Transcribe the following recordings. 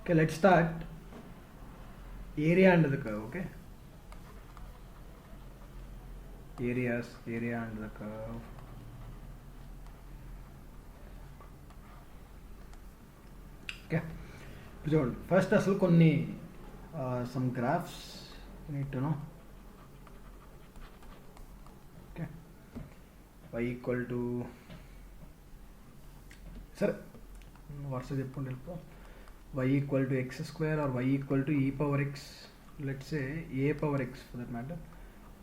Okay, let's start area under the curve. Okay, area under the curve. Okay, first asal konni some graphs you need to know. Okay, y equal to sir what's the point y equal to x square or y equal to e power x, let's say a power x for that matter,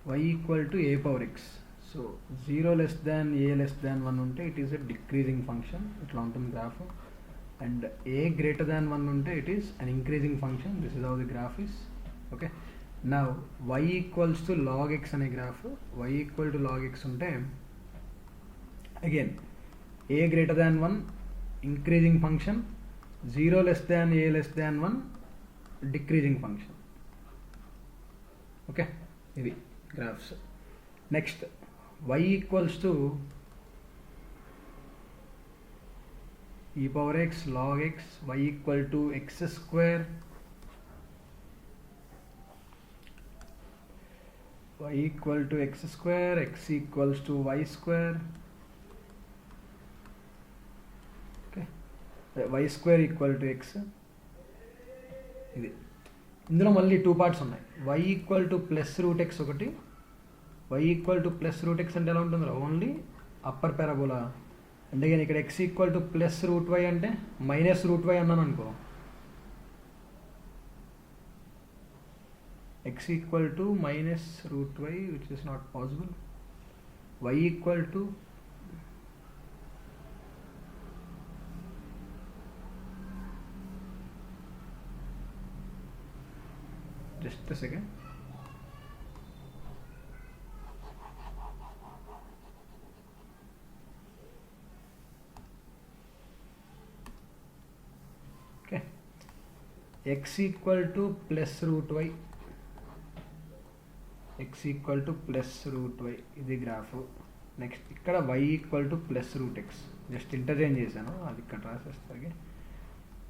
y equal to a power x. So 0 less than a less than 1 unte it is a decreasing function, itla untundi graph, and a greater than 1 unte it is an increasing function. This is how the graph is. Okay, now y equals to log x ane graph, y equal to log x unte again a greater than 1 increasing function, 0 less than a less than 1 decreasing function. Okay, ఇది graphs. Next, y equals to e power x log x, y equal to x square, y equal to x square, x equals to y square. y square equal to x. ఇది ఇందులో మళ్ళీ two parts ఉన్నాయి. y equal to plus root x ఒకటి, y equal to plus root x అంటే ఎలా ఉంటుంది, only upper parabola. అంటే కానీ ఇక్కడ x equal to plus root why అంటే మైనస్ రూట్ వై అన్నాను అనుకో, x equal to minus route why which is not possible. y equal to just a second. Okay, x equal to plus root y, x equal to plus root y ఇది graph. Next ఇక్కడ y equal to plus root x, just interchange చేశాను అది ఇక్కడ రాసేస్తాగే.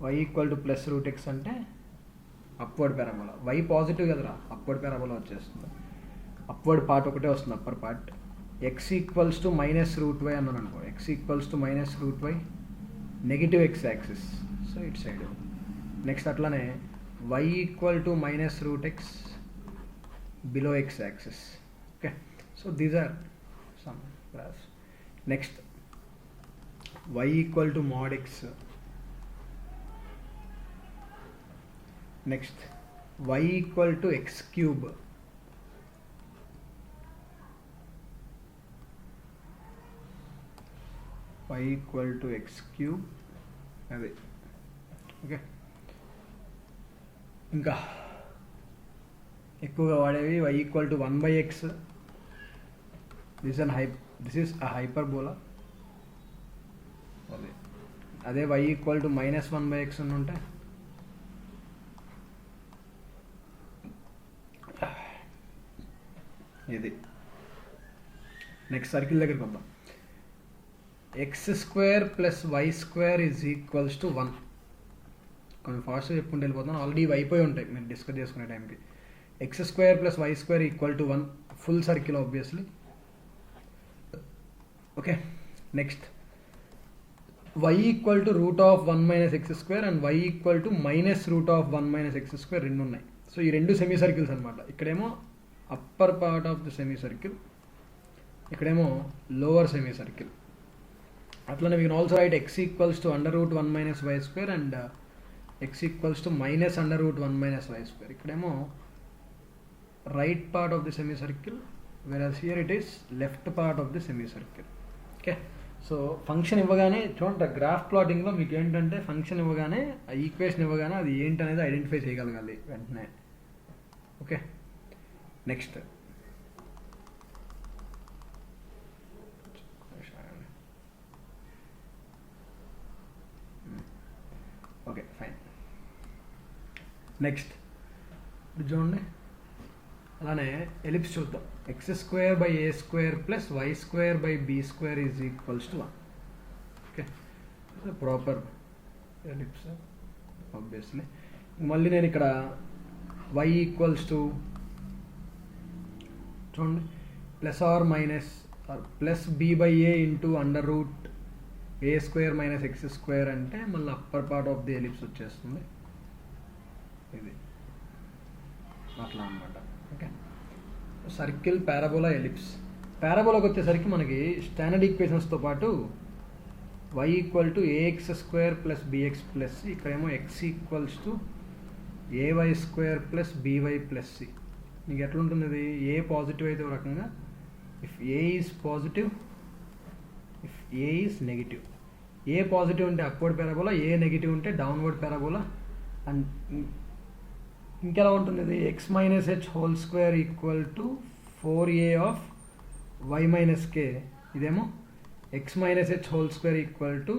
y equal to plus root x అంటే upward parabola, y positive కదరా, upward parabola వచ్చేస్తుంది. Upward part ఒకటే వస్తుంది, upper part. x equals to minus route why అన్నాను అనుకో, x equals to minus route why negative X axis, so it side. Next అట్లానే y equal to minus root x below x axis. Okay, so these are some graphs. Next y equal to mod x. Next y equal to x cube. y equal to x cube అది. Okay, ఇంకా ఎక్కువగా వాడేవి y equal to 1/x. This is a hyperbola. అదే y equal to minus 1/x అని ఉంటే ఇది. Next circle దగ్గరికి వద్దాం. X square plus y square is equals to 1. కొంచెం ఫాస్ట్గా చెప్పుకుంటూ వెళ్ళిపోతాను, ఆల్రెడీ ఇవి అయిపోయి ఉంటాయి మీరు డిస్కస్ చేసుకునే టైంకి. X square plus y square equal to 1, full circle obviously. Okay, next y equal to root of 1 minus x square and y equal to minus root of 1 minus x square రెండు ఉన్నాయి. సో ఈ రెండు semi circles అనమాట. ఇక్కడేమో upper part of the semi circle, ఇక్కడేమో lower semi circle. అట్లనే we can also write x equals to under root 1 minus y square and x equals to minus under root 1 minus y square. ఇక్కడేమో right part of the semi circle, whereas here it is left part of the semi circle. Okay, so function ఇవ్వగానే చూడండి, graph ప్లాటింగ్లో మీకు ఏంటంటే function ఇవ్వగానే, ఆ equation ఇవ్వగానే అది ఏంటనేది ఐడెంటిఫై చేయగలగాలి వెంటనే. Okay, next okay fine. Next చూడండి, అలానే ఎలిప్స్ చూద్దాం. X square by a square plus y square by b square is equals to 1. Okay, proper ellipse. Obviously. మళ్ళీ నేను ఇక్కడ y ఈక్వల్స్ టు చూడండి plus or minus plus b by a into under root a square minus x square అంటే మళ్ళీ upper part of the ellipse వచ్చేస్తుంది. ఇది అట్లా అనమాట. Okay, circle, parabola, ellipse. పారాబోలాకి వచ్చేసరికి మనకి స్టాండర్డ్ ఈక్వేషన్స్తో పాటు y equal to a x square plus b x plus c, ఇక్కడేమో x equals to a y square plus b y plus c. మీకు ఎట్లుంటుంది ఇది? ఏ పాజిటివ్ అయితే ఒక రకంగా, if a is positive, if a is negative. A positive ఉంటే అప్వర్డ్ పారాబోలా, ఏ నెగిటివ్ ఉంటే downward parabola. And ఇంకెలా ఉంటుంది ఇది? X minus h whole square equal to 4a of y minus k. ఇదేమో x minus h whole square equal to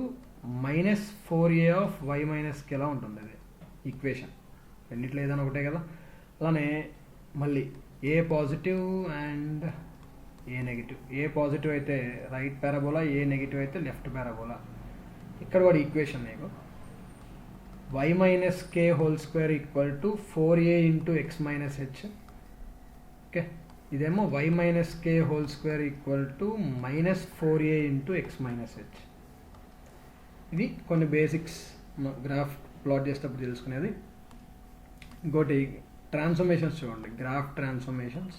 minus 4a of y minus k లా ఉంటుంది అది equation. రెండిట్లో ఏదైనా ఒకటే కదా. అలానే మళ్ళీ a positive and a negative. A positive అయితే రైట్ పారాబోలా, ఏ నెగిటివ్ అయితే లెఫ్ట్ పారాబోలా. ఇక్కడ కూడా ఈక్వేషన్ నీకు y minus k whole square equal to 4a into x minus h. Okay, ఇదేమో y minus k whole square equal to minus 4a into x minus h. ఇది కొన్ని basics graph plot చేసేటప్పుడు తెలుసుకునేది. ఇంకోటి transformations చూడండి, graph transformations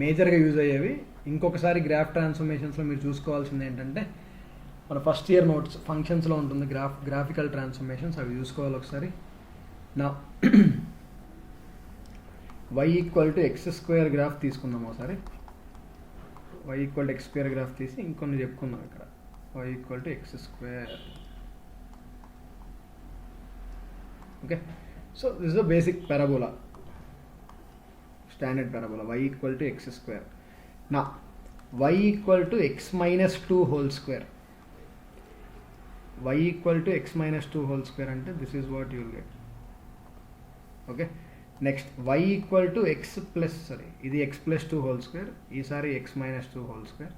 మేజర్గా use అయ్యేవి. ఇంకొకసారి గ్రాఫ్ ట్రాన్స్ఫర్మేషన్స్లో మీరు చూసుకోవాల్సింది ఏంటంటే, మన ఫస్ట్ ఇయర్ నోట్స్ ఫంక్షన్స్లో ఉంటుంది గ్రాఫికల్ ట్రాన్స్ఫర్మేషన్స్, అవి చూసుకోవాలి ఒకసారి. నా y equal to x square graph తీసుకుందాం ఒకసారి. y equal to x square graph తీసి ఇంకొన్ని చెప్పుకుందాం ఇక్కడ. y equal to x square. Okay, so this is the basic parabola, standard parabola. y equal to x square. నా y equal to x minus 2 whole square. y equal to x minus 2 whole square అంటే this is what you will get. Okay, next y equal to X plus, sorry ఇది x plus 2 whole square, ఈసారి x minus 2 whole square,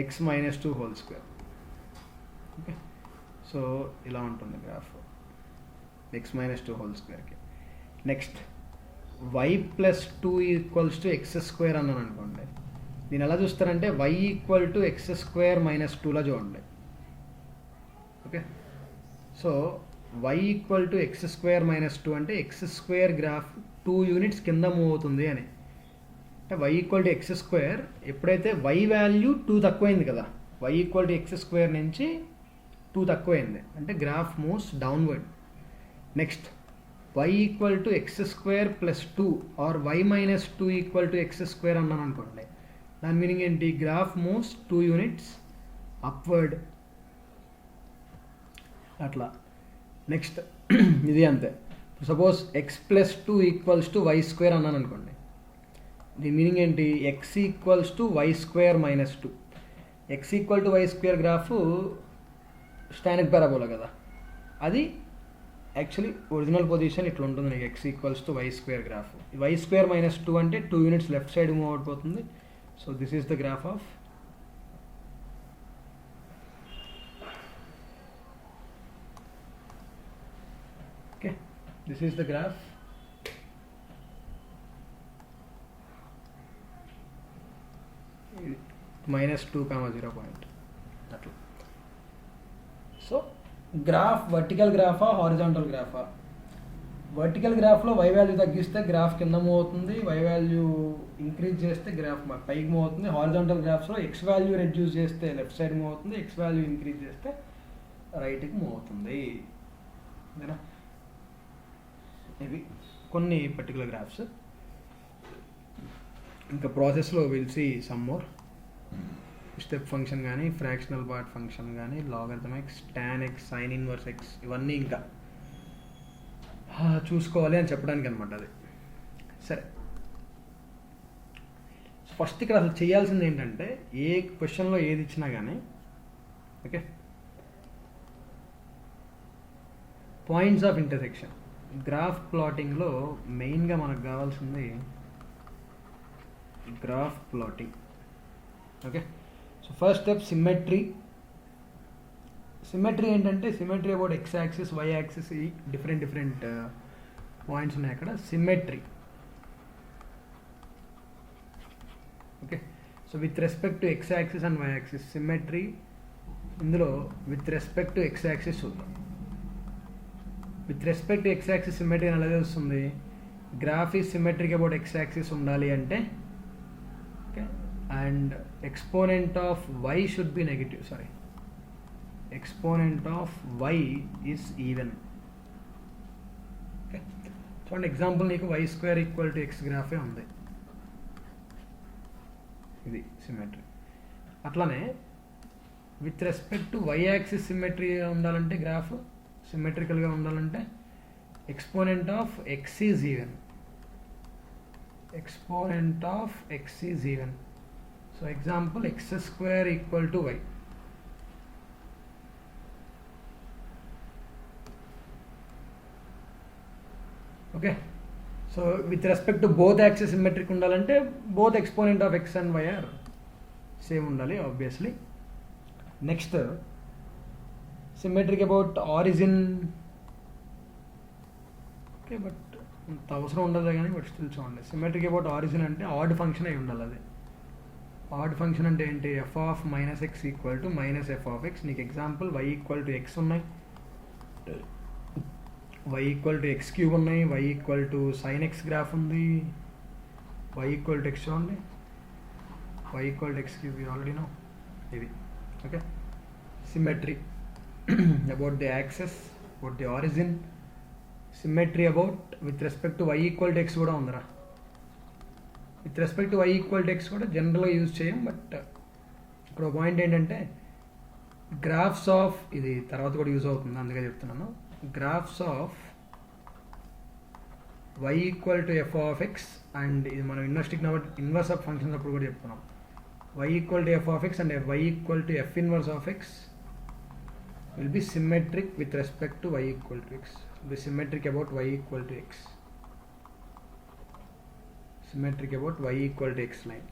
x minus 2 whole square. Okay, so ఇలా ఉంటుంది graph x minus 2 హోల్ స్క్వేర్కి. Next y plus 2 equals to x square అన్నాను అనుకోండి. దీన్ని ఎలా చూస్తారంటే y equal to x square minus 2లా చూడండి. Okay, so y equal to x square minus 2 అంటే ఎక్స్ స్క్వేర్ గ్రాఫ్ 2 యూనిట్స్ కింద మూవ్ అవుతుంది అని. అంటే y equal to x square ఎప్పుడైతే y వాల్యూ 2 తక్కువైంది కదా, y equal to x square నుంచి 2 తక్కువైంది అంటే graph moves downward. Next y equal to x square plus 2 or y minus 2 equal to x square అన్నాను అనుకోండి. దాని మీనింగ్ ఏంటి? గ్రాఫ్ మూవ్స్ 2 యూనిట్స్ అప్వర్డ్ అట్లా. నెక్స్ట్ ఇది అంతే. Suppose x plus 2 equals to y square అన్నాను అనుకోండి. దీని మీనింగ్ ఏంటి? X equals to y square minus 2. X equal to y square graph standard parabola కదా, అది యాక్చువల్లీ ఒరిజినల్ పొజిషన్ ఇట్లా ఉంటుంది నీకు. X equals to y square graph, y square minus 2 అంటే 2 యూనిట్స్ లెఫ్ట్ సైడ్ మూవ్ అయిపోతుంది. So this is the graph of okay, this is the graph -2, 0 అట్లా. So graph vertical గ్రాఫా horizontal గ్రాఫా? Vertical గ్రాఫ్లో y value తగ్గిస్తే graph కింద move అవుతుంది, y value increase చేస్తే గ్రాఫ్ పైకి మూవ్ అవుతుంది. హారిజాంటల్ గ్రాఫ్స్లో ఎక్స్ వాల్యూ రెడ్యూస్ చేస్తే లెఫ్ట్ సైడ్ మూవ్ అవుతుంది, ఎక్స్ వాల్యూ ఇంక్రీజ్ చేస్తే రైట్కి మూవ్ అవుతుంది. ఓకేనా? ఇవి కొన్ని పర్టికులర్ గ్రాఫ్స్. ఇంకా ప్రాసెస్లో will see some more. Step function కానీ, ఫ్రాక్షనల్ పార్ట్ ఫంక్షన్ కానీ, logarithmics, tan x, sin inverse x, ఇవన్నీ ఇంకా చూసుకోవాలి అని చెప్పడానికి అనమాట అది. సరే, ఫస్ట్ ఇక్కడ అసలు చేయాల్సింది ఏంటంటే, ఏ క్వశ్చన్లో ఏది ఇచ్చినా కానీ okay, points of intersection. Graph ప్లాటింగ్లో మెయిన్గా మనకు కావాల్సింది graph plotting. Okay, so first step symmetry. Symmetry ఏంటంటే symmetry about x axis y axis ఈ డిఫరెంట్ పాయింట్స్ ఉన్నాయి అక్కడ. Symmetry okay. So with respect to x axis and y axis symmetry. ఇందులో with respect to x axis చూద్దాం. With respect to x axis symmetry అని ఎలా వస్తుంది? Graph is symmetric about x axis ఉండాలి అంటే okay, and exponent of y should be negative. Sorry, exponent of y is even. Okay, చూడండి example, నీకు y square equal to x గ్రాఫే ఉంది, ఇది సిమెట్రీ. అట్లానే with respect to y axis symmetry ఉండాలంటే, graph సిమెట్రికల్గా ఉండాలంటే exponent of x is even. Exponent of x is even. So example x square equal to y. Okay, so with respect to both axis symmetric ఉండాలంటే both exponent of x and y are same ఉండాలి obviously. Next symmetric about origin. Okay, but అంత అవసరం ఉండదు కానీ but still చూడండి. Symmetric about origin అంటే odd function అయి ఉండాలి. అది ఆడ్ ఫంక్షన్ అంటే ఏంటి? F of minus x equal to minus f of x. నీకు example y equal to x ఉన్నాయి, y equal to x cube ఉన్నాయి, y equal to sine x graph ఉంది, వై ఈక్వల్ టు ఎక్స్ చూడండి, y equal to x cube already no ఇది. Okay, symmetry about the axes, about the origin. Symmetry about with respect to y equal to x కూడా ఉందిరా. With respect to y equal to x కూడా జనరల్గా use చేయం, but ఇక్కడ point ఏంటంటే graphs of, ఇది తర్వాత కూడా యూజ్ అవుతుంది అందుకే చెప్తున్నాను. Graphs of y equal to f of x, and ఇది మనం ఇన్వర్స్ ఆఫ్ ఫంక్షన్స్ అప్పుడు కూడా చెప్తున్నాం. Y equal to f of x and y equal to f inverse of x will be symmetric with respect to y equal to x. Will be symmetric about y equal to x. Symmetric about y equal to x line.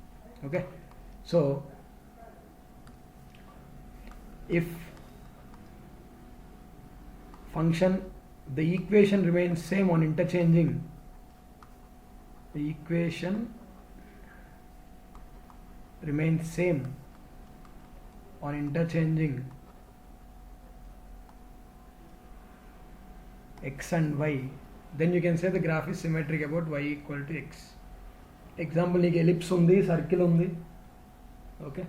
Okay, so if function, the equation remains same on interchanging, the equation remains same on interchanging x and y, then you can say the graph is symmetric about y equal to x. Example, నీకు ellipse ఉంది, circle ఉంది, okay,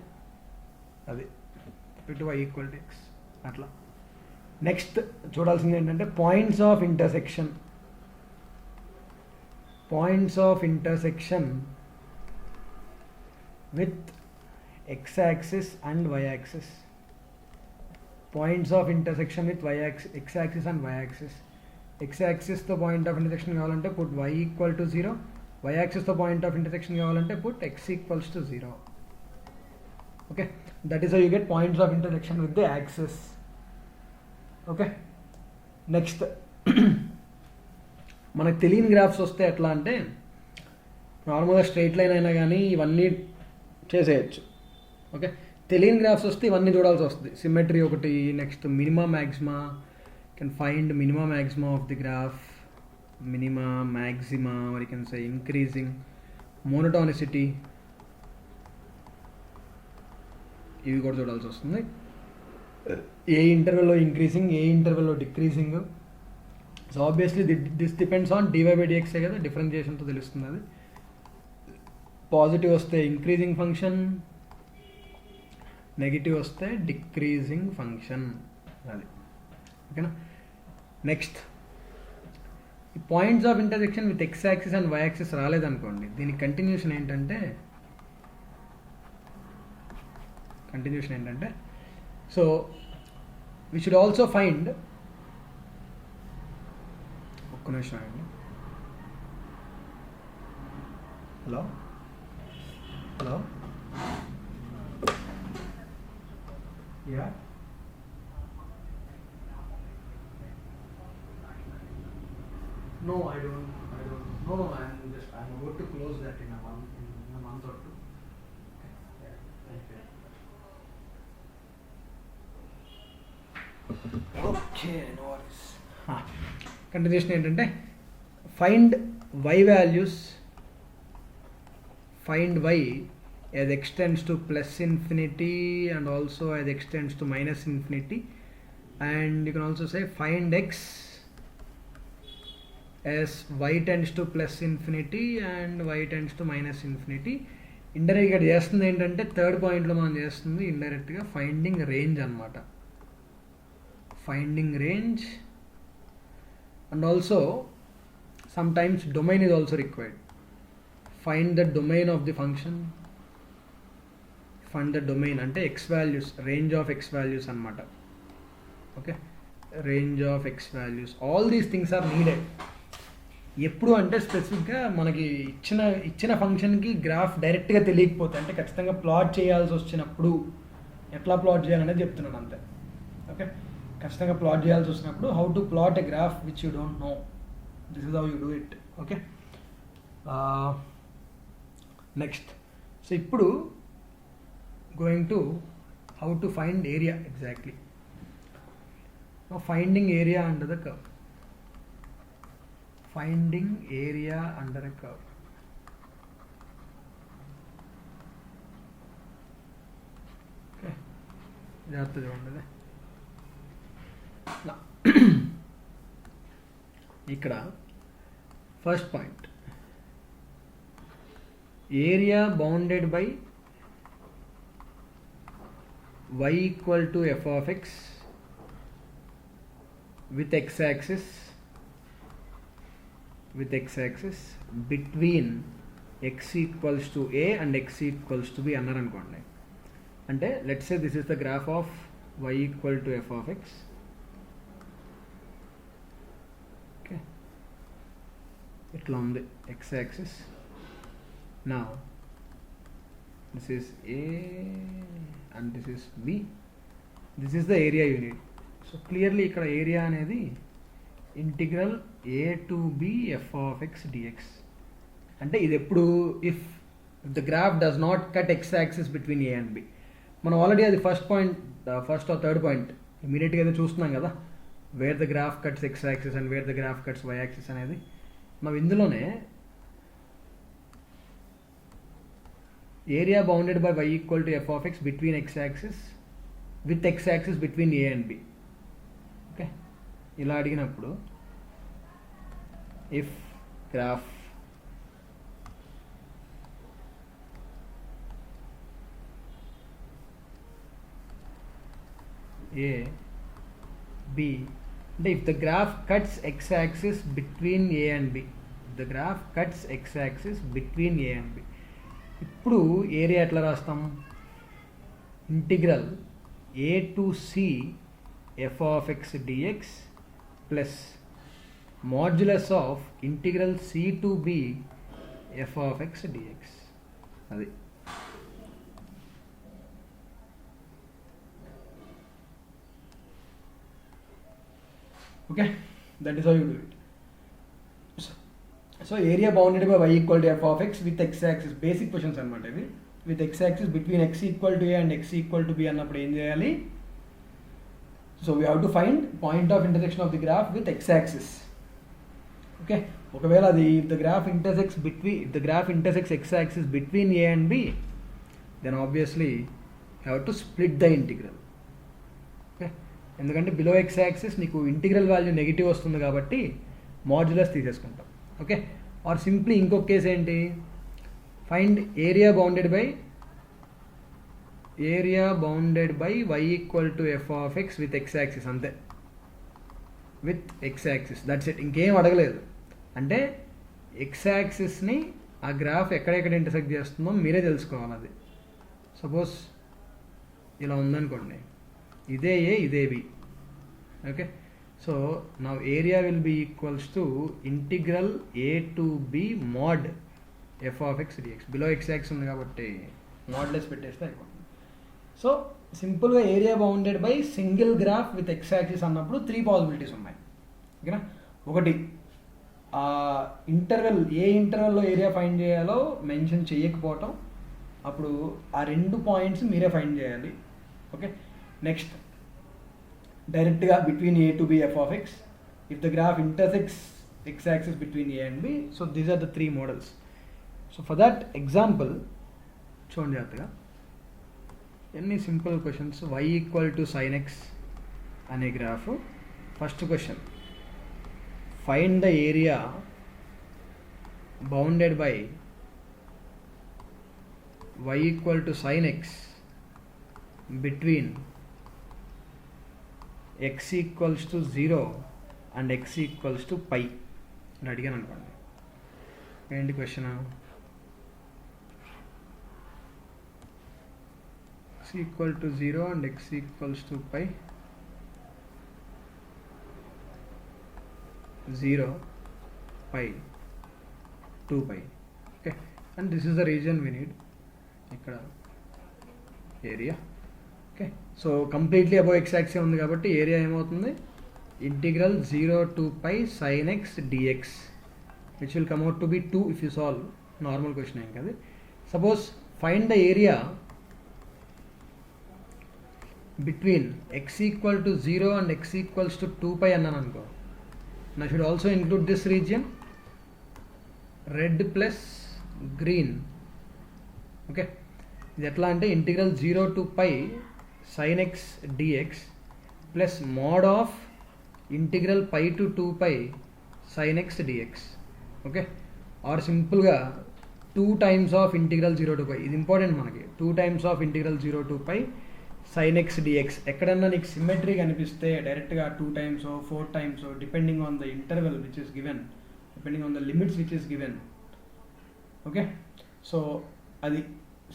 అది ఇటు y equal to x అట్లా. Next చూడాల్సింది ఏంటంటే points of intersection. Points of intersection with x axis and y axis. Points of intersection with x axis and y axis. X యాక్సిస్తో point of intersection కావాలంటే put y equal to 0, y యాక్సిస్తో point of intersection కావాలంటే put x equals to 0. Okay, that is how you get points of intersection with the axis. Okay, next మనకు తెలియని graphs వస్తే ఎట్లా అంటే నార్మల్గా స్ట్రైట్ లైన్ అయినా కానీ ఇవన్నీ చేసేయచ్చు. ఓకే, తెలియని గ్రాఫ్స్ వస్తే ఇవన్నీ చూడాల్సి వస్తుంది. సిమెట్రీ ఒకటి, next minima మ్యాక్సిమా, can find minima maxima of the graph, minima maxima, or you can say increasing monotonicity, ఇవి కూడా చూడాల్సి వస్తుంది. ఏ ఇంటర్వెల్లో ఇంక్రీజింగ్, ఏ ఇంటర్వెల్లో decreasing. So obviously this depends on dy by డిఎక్సే కదా, డిఫరెన్షియేషన్తో తెలుస్తుంది అది. పాజిటివ్ వస్తే ఇంక్రీజింగ్ ఫంక్షన్, నెగిటివ్ వస్తే డిక్రీజింగ్ ఫంక్షన్, అది ఓకేనా. నెక్స్ట్ ఈ points of intersection with x axis and y axis రాలేదనుకోండి, దీని కంటిన్యూషన్ ఏంటంటే so we should also find, ఒక్క నిమిషం అండి, hello yeah, no, I don't. No, I'm about to close that in a month or two. Okay. Yeah. Thank you. Okay, no worries. Continuation ఏంటంటే find y values, find y as extends to plus infinity and also as extends to minus infinity, and you can also say find x as y tends to plus infinity and y tends to minus infinity. ఇండైరెక్ట్గా చేస్తుంది ఏంటంటే third పాయింట్లో మనం చేస్తుంది ఇండైరెక్ట్గా finding range అనమాట. Finding range and also sometimes domain is also required. Find the domain of the function. Find the domain అంటే x values, range of x values అన్నమాట. Okay, range of x values, all these things are needed. ఎప్పుడు అంటే స్పెసిఫిక్గా మనకి ఇచ్చిన ఫంక్షన్కి graph డైరెక్ట్గా తెలియకపోతే, అంటే ఖచ్చితంగా ప్లాట్ చేయాల్సి వచ్చినప్పుడు ఎట్లా ప్లాట్ చేయాలనేది చెప్తున్నాను అంతే. ఓకే, ఖచ్చితంగా ప్లాట్ చేయాల్సి వచ్చినప్పుడు how to plot a graph which you don't know, this is how you do it. Okay, next, so ఇప్పుడు going to how to find area exactly. Now finding area under the curve, finding area under a curve. Okay, జాగ్రత్త చూడండి. ఇక్కడ first point, area bounded by y equal to f of x with x axis between x equals to a and x equals to b అన్నారు అనుకోండి. అంటే let's say this is the graph of y equal to f of x. ఇట్లా ఉంది x axis. Now this is a and this is b. This is the area you need. So clearly ఇక్కడ area అనేది integral a to b f of x dx. అంటే ఇది ఎప్పుడు if the graph does not cut x axis between a and b. మనం already అది first or third point ఇమీడియట్గా అయితే చూస్తున్నాం కదా, wear the graph cuts x axis and wear the graph cuts y axis అనేది. మనం ఇందులోనే area bounded by y equal to f of x between x axis with x axis between a and b. Okay, ఇలా అడిగినప్పుడు if graph a b, అంటే if the graph cuts x axis between a and b, the graph cuts x axis between a and b, ఇప్పుడు area ఎట్లా రాస్తాం, integral a to c f of x dx plus modulus of integral c to b f of x dx. అది okay, that is how you do it. So area bounded by y equal to f of x with x axis, basic questions అన్నమాట ఇవి. with x axis between x equal to a and x equal to b అన్నప్పుడు ఏం చేయాలి, so we have to find point of intersection of the graph with x axis. okay, ఒకవేళ అది if the graph intersects x axis between a and b, then obviously you have to split the integral. okay, ఎందుకంటే below x axis నీకు integral value negative వస్తుంది కాబట్టి modulus తీసేసుకుంటాం. Okay, or simply ఇంకొక case ఏంటి, find area bounded by y equal to f of x with x axis, అంతే, with x axis, that's it, ఇంకేం అడగలేదు. అంటే ఎక్స్ యాక్సిస్ని ఆ గ్రాఫ్ ఎక్కడెక్కడ ఇంటర్సెక్ట్ చేస్తుందో మీరే తెలుసుకోవాలి. అది సపోజ్ ఇలా ఉందనుకోండి, ఇదే ఏ ఇదే బి. ఓకే, సో నా area will be equals to integral a to b mod f of x dx. Below x axis ఉంది కాబట్టి మోడ్లెస్ పెట్టేస్తే అయిపోతుంది. సో సింపుల్గా area bounded by single graph with x axis అన్నప్పుడు 3 పాసిబిలిటీస్ ఉన్నాయి. ఓకేనా, ఒకటి ఇంటర్వెల్, ఏ ఇంటర్వెల్లో ఏరియా ఫైండ్ చేయాలో మెన్షన్ చేయకపోవటం, అప్పుడు ఆ 2 పాయింట్స్ మీరే ఫైండ్ చేయాలి. ఓకే, నెక్స్ట్ డైరెక్ట్గా between a to b f of X if the graph intersects x axis between a and b. So these are the 3 models. So for that example చూడండి జాగ్రత్తగా, ఎన్ని simple questions. y equal to sine x అనే graph. First question, find the area bounded by y equal to sine x between x equals to 0 and x equals to pi అని అడిగాను అనుకోండి. ఏంటి question? x equal to 0 and x equals to pi, 0 pi 2 pi. Okay, and this is the reason we need. ఇక్కడ area. Okay, so completely above x axis ఉంది కాబట్టి area ఏమవుతుంది? Integral 0 to pi sin x dx which will come out to be 2 if you solve. Normal question ఏం కదా. Suppose find the area between x equal to 0 and x equals to 2 pi అన్నాను అనుకో. నా should also include this region, red plus green. Okay, ఇది ఎట్లా అంటే integral 0 to pi sin x dx plus mod of integral pi to 2 pi sin x dx. Okay, or సింపుల్గా 2 times of integral 0 to pi. ఇది important మనకి. 2 times of integral 0 to pi sin x dx. ఎక్కడన్నా నీకు symmetry కనిపిస్తే డైరెక్ట్గా 2 times 4 times depending on the interval which is given, depending on the limits which is given. Okay, so అది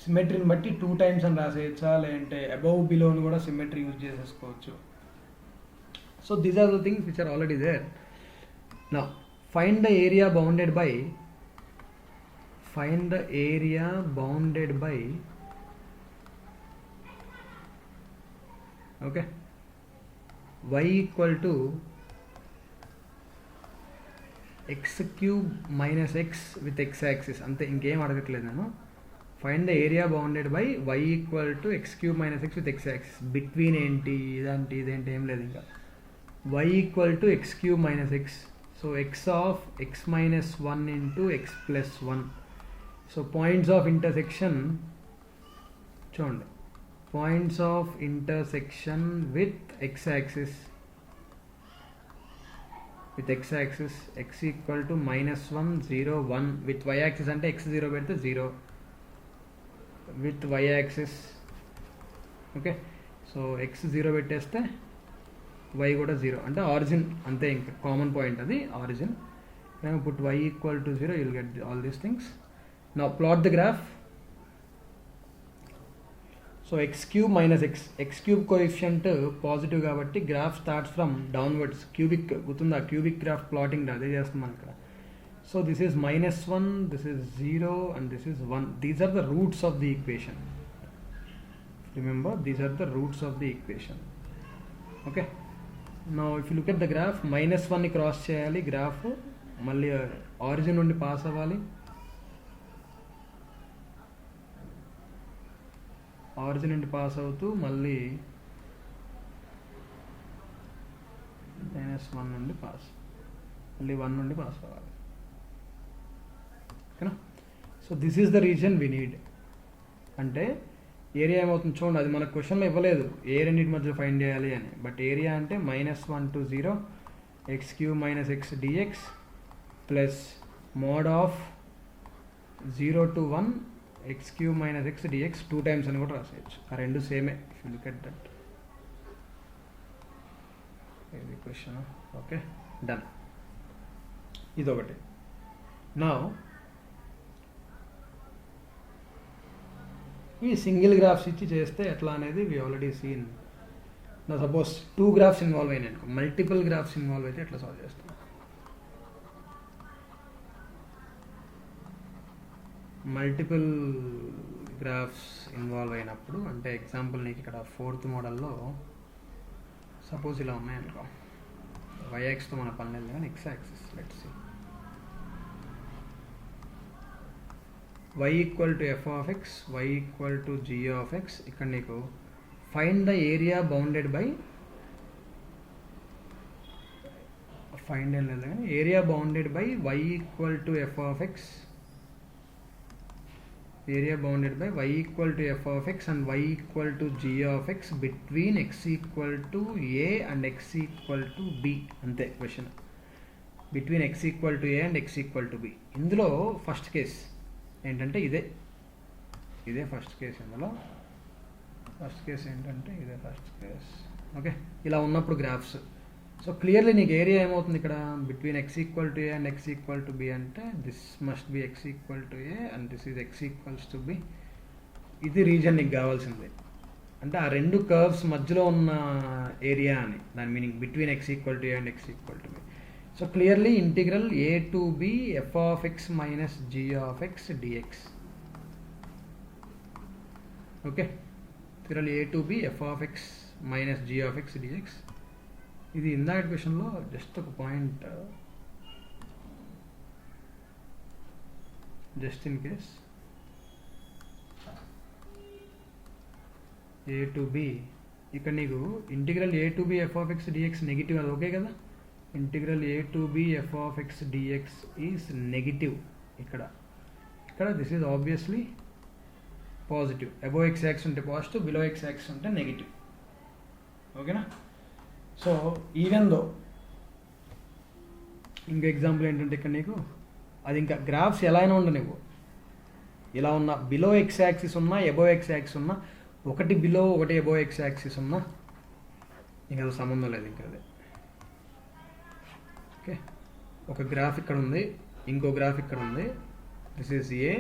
సిమెట్రీని బట్టి 2 times అని రాసేయచ్చా, లేదంటే అబౌవ్ బిలోని కూడా సిమెట్రీ యూజ్ చేసేసుకోవచ్చు. So these are the things which are already there. Now find the area bounded by, find the area bounded by, okay, y equal to x cube minus x with x axis. అంతే, ఇంకేం అడగట్లేదు నేను. Find the area bounded by y equal to x cube minus x with x axis. Between ఏంటి, ఇదేంటి, ఇదేంటి, ఏం లేదు ఇంకా. y equal to x cube minus X. So x of x minus 1 into x plus 1. So points of intersection చూడండి, points of intersection with x axis, with x axis x equal to minus 1 0 1 with y axis అంటే x 0 పెడితే 0 with y axis. Okay, so x 0 పెట్టేస్తే y కూడా 0 అంటే origin. అంతే, ఇంకా common point అది origin. Put y equal to 0 you will get all these things. Now plot the graph. So x cube minus x, x cube coefficient positive కాబట్టి graph starts from downwards. Cubic గుర్తుందా, cubic graph plotting అదే చేస్తున్నాం ఇక్కడ. So this is -1, this is 0 and this is 1. These are the roots of the equation. Remember, these are the roots of the equation. Okay, now if you look at the graph, -1ని cross చేయాలి graph, మళ్ళీ origin నుండి pass అవ్వాలి. Origin నుండి pass అవుతూ మళ్ళీ -1 నుండి pass, మళ్ళీ 1 నుండి పాస్ అవ్వాలి. ఓకేనా? So this is the reason we need. అంటే ఏరియా ఏమవుతుంది చూడండి, అది మన క్వశ్చన్లో ఇవ్వలేదు ఏ రెండింటి మధ్య ఫైండ్ చేయాలి అని. బట్ ఏరియా అంటే -1 to 0 x cube minus x dx plus mod of 0 to 1 x cube minus x dx 2 times అని కూడా రాసేయచ్చు. ఆ రెండు సేమే. If you look at that ఇది క్వశ్చన్. Okay, done. ఇదొకటి. నా ఈ సింగిల్ గ్రాఫ్స్ ఇచ్చి చేస్తే ఎట్లా అనేది వి ఆల్రెడీ సీన్. నా సపోజ్ 2 graphs ఇన్వాల్వ్ అయినాయి అనుకో, మల్టిపుల్ గ్రాఫ్స్ ఇన్వాల్వ్ అయితే ఎట్లా సాల్వ్ చేస్తాం. మల్టిపుల్ గ్రాఫ్స్ ఇన్వాల్వ్ అయినప్పుడు అంటే ఎగ్జాంపుల్ నీకు ఇక్కడ 4th మోడల్లో సపోజ్ ఇలా ఉన్నాయనుకో, వైఎక్స్తో మన పని లేదు కానీ x axis. Let's see y equal to f of x, y equal to g of x. ఇక్కడ నీకు find the area bounded by find ఏం లేదు కానీ area bounded by y equal to f of x, area bounded by y equal to f of x and y equal to g of x between x equal to a and x equal to b. అంతే question, between x equal to a and x equal to b. ఇందులో first case ఏంటంటే ఇదే first case. ఇందులో first case ఏంటంటే ఇదే first case. Okay, ఇలా ఉన్నప్పుడు graphs. So clearly నీకు ఏరియా ఏమవుతుంది ఇక్కడ, between x equal to a and x equal to b అంటే this must be x equal to a and this is x equals to b. ఇది reason నీకు కావాల్సింది, అంటే ఆ రెండు కర్వ్స్ మధ్యలో ఉన్న ఏరియా అని దాని meaning, between x equal to a and x equal to B. So clearly integral a to b f of x minus g of x dx. Okay, integral a to b f of x minus g of x dx. ఇది ఇందాక క్వశ్చన్లో just ఒక point, just in case a to b, ఇక్కడ నీకు integral a to b f of x dx negative, అది okay కదా. Integral a to b f of x dx is negative. ఇక్కడ this is obviously positive. Above x axis ఉంటే positive, below x axis ఉంటే negative. ఓకేనా. So even though ఇంకో example ఏంటంటే ఇక్కడ నీకు అది ఇంకా గ్రాఫ్స్ ఎలా అయినా ఉండ, నువ్వు ఇలా ఉన్న బిలో ఎక్స్ యాక్సిస్ ఉన్నా ఎబో ఎక్స్ యాక్సిస్ ఉన్నా, ఒకటి బిలో ఒకటి ఎబో ఎక్స్ యాక్సిస్ ఉన్నా ఇంకా అది సంబంధం లేదు ఇంకా అదే. ఓకే, ఒక గ్రాఫ్ ఇక్కడ ఉంది, ఇంకో గ్రాఫ్ ఇక్కడ ఉంది. This is A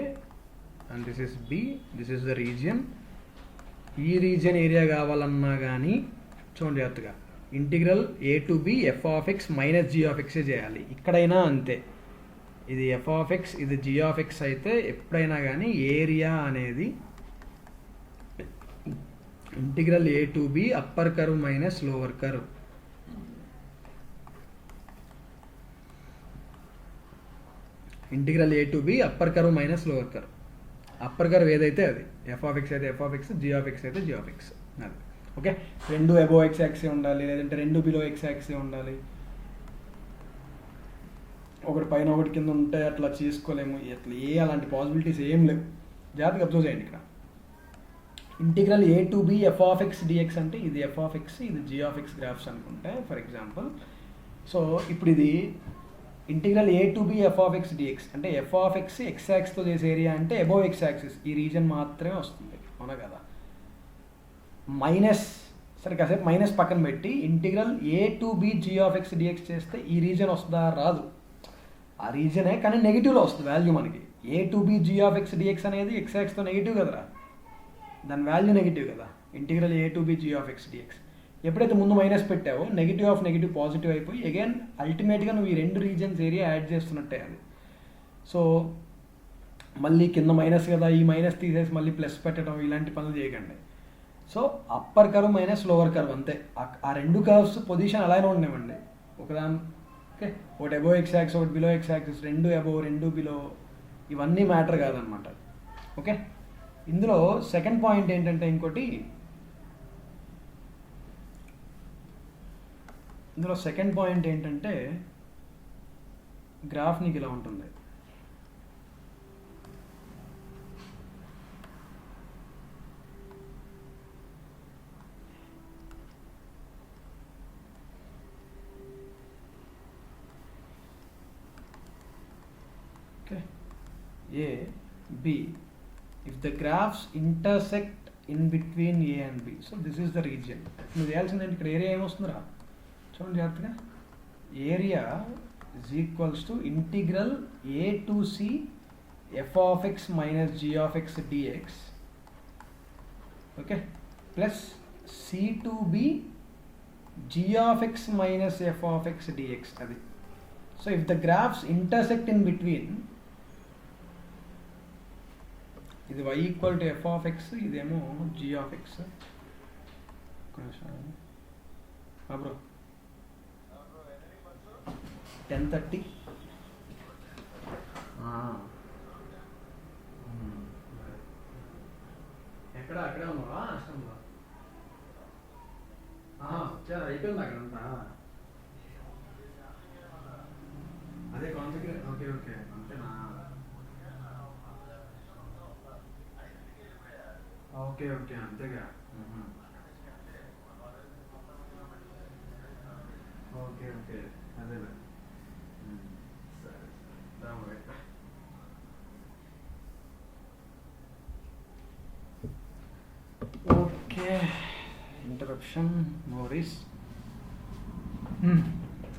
and this is B, this is the region. ఈ రీజియన్ ఏరియా కావాలన్నా కానీ చూడండి జాగ్రత్తగా, integral a to b f of x minus g of x చేయాలి. ఇక్కడైనా అంతే, ఇది f ఆఫ్ x ఇది g ఆఫ్ x అయితే ఎప్పుడైనా కానీ ఏరియా అనేది integral a to b upper curve minus lower curve. Integral a to b upper curve minus lower curve. Upper curve ఏదైతే అది f ఆఫ్ x అయితే f of x, g of x అయితే g of x. అది okay, రెండు అబో X యాక్సే ఉండాలి, లేదంటే రెండు below X యాక్సే ఉండాలి. ఒకటి పైన ఒకటి కింద ఉంటే అట్లా చేసుకోలేము, అట్లా అలాంటి పాసిబిలిటీస్ ఏం లేవు. జాగ్రత్తగా అబ్జర్వ్ చేయండి. ఇక్కడ integral a to b f of x dx అంటే ఇది f ఆఫ్ x, ఇది g ఆఫ్ x గ్రాఫ్స్ అనుకుంటే ఫర్ ఎగ్జాంపుల్. సో ఇప్పుడు ఇది integral a to b f of x dx అంటే f ఆఫ్ x x యాక్సిస్తో చేసే ఏరియా అంటే above x axis ఈ రీజన్ మాత్రమే వస్తుంది, అవునా కదా. మైనస్, సరే కాసేపు మైనస్ పక్కన పెట్టి integral a to b g of x dx చేస్తే ఈ రీజన్ వస్తుందా, రాదు. ఆ రీజనే కానీ నెగిటివ్లో వస్తుంది వాల్యూ మనకి. a to b g of x dx అనేది x యాక్స్తో నెగిటివ్ కదరా, దాని వాల్యూ నెగిటివ్ కదా. Integral a to b g of x dx ఎప్పుడైతే ముందు మైనస్ పెట్టావో నెగిటివ్ ఆఫ్ నెగిటివ్ పాజిటివ్ అయిపోయి అగైన్ అల్టిమేట్గా నువ్వు ఈ రెండు రీజన్స్ ఏరియా యాడ్ చేస్తున్నట్టే అది. సో మళ్ళీ కింద మైనస్ కదా, ఈ మైనస్ తీసేసి మళ్ళీ ప్లస్ పెట్టడం ఇలాంటి పనులు చేయకండి. So upper curve minus lower curve అంతే, ఆ రెండు కర్వ్స్ పొజిషన్ అలానే ఉండేవండి. ఒకదాని ఓకే, ఒకటి అబోవ్ ఎక్స్ యాక్సిస్ ఒకటి బిలో ఎక్స్ యాక్సిస్, రెండు అబోవ్ రెండు బిలో, ఇవన్నీ మ్యాటర్ కాదనమాట. ఓకే, ఇందులో సెకండ్ పాయింట్ ఏంటంటే గ్రాఫ్ నీకు ఇలా ఉంటుంది. A, B, if the graphs intersect in between A and B, so this is the region. నువ్వు చేయాల్సిందంటే ఇక్కడ ఏరియా ఏమొస్తుందిరా చూడండి జాగ్రత్తగా. Area is equals to integral A to C f of x minus g of x dx, okay, plus C to B g of x minus f of x dx అది. So if the graphs intersect in between, ఇది y equal to f of X, ఇదేమో g of X. Bro 10:30 ఎక్కడ అక్కడే ఉన్నావా అష్టంలో? వచ్చారు, అయిపోయింది అక్కడంతా. అదే కాన్ఫిగరేషన్. ఓకే ఓకే అంతేనా? ఓకే ఓకే అంతేగా. ఓకే ఓకే అదేలే. సరే సరే ఓకే. Interruption Morris.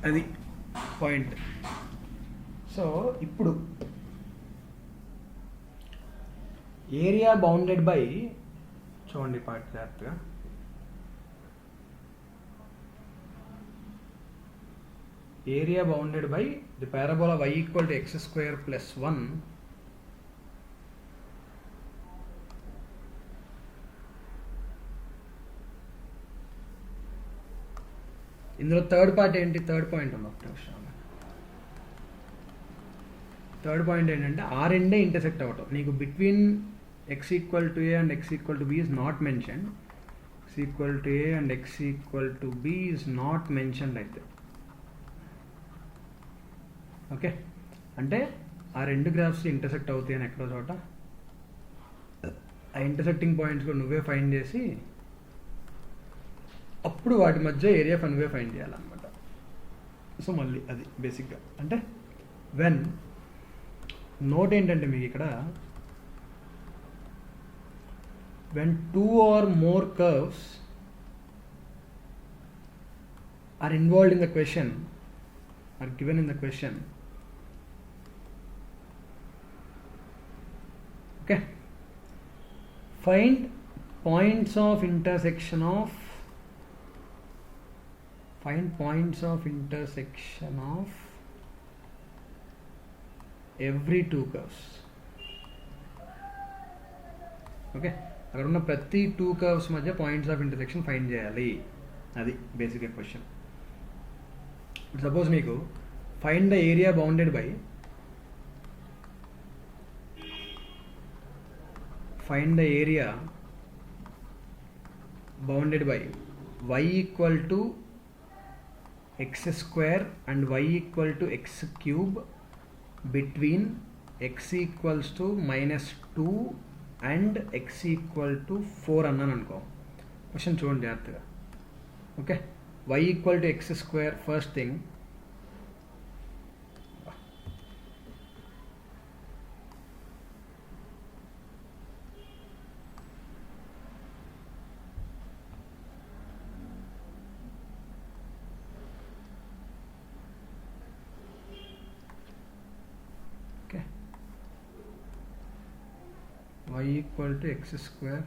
అది పాయింట్. సో ఇప్పుడు ఏరియా బౌండెడ్ బై, చూడండి పార్ట్ జాగ్రత్తగా, area bounded by the parabola y equal to x square plus 1 ఇందులో థర్డ్ పార్ట్ ఏంటి? థర్డ్ పాయింట్ ఉంది. ఒక నిమిషం. థర్డ్ పాయింట్ ఏంటంటే ఆ రెండే ఇంటర్సెక్ట్ అవ్వటం. నీకు between X equal to a and X equal to B is not mention, X equal to a and X equal to B is not mentioned అయితే. ఓకే, అంటే ఆ రెండు గ్రాఫ్స్ ఇంటర్సెక్ట్ అవుతాయి అని ఎక్కడో చోట ఆ ఇంటర్సెక్టింగ్ పాయింట్స్ కూడా నువ్వే ఫైండ్ చేసి అప్పుడు వాటి మధ్య ఏరియా నువ్వే ఫైండ్ చేయాలన్నమాట. సో మళ్ళీ అది బేసిక్గా అంటే వెన్ నోట్ ఏంటంటే మీకు ఇక్కడ when 2 or more curves are involved in the question, are given in the question, okay, find points of intersection of every two curves. Okay, అక్కడ ఉన్న ప్రతి 2 curves మధ్య పాయింట్స్ ఆఫ్ ఇంటర్సెక్షన్ ఫైండ్ చేయాలి. అది basic question. Suppose మీకు find the area bounded by y equal to x square and y equal to x cube between x equals to -2 and x equal to 4 అన్నాను అనుకో. Question చూడండి జాగ్రత్తగా. Okay, y equal to x square first thing, y equal to x square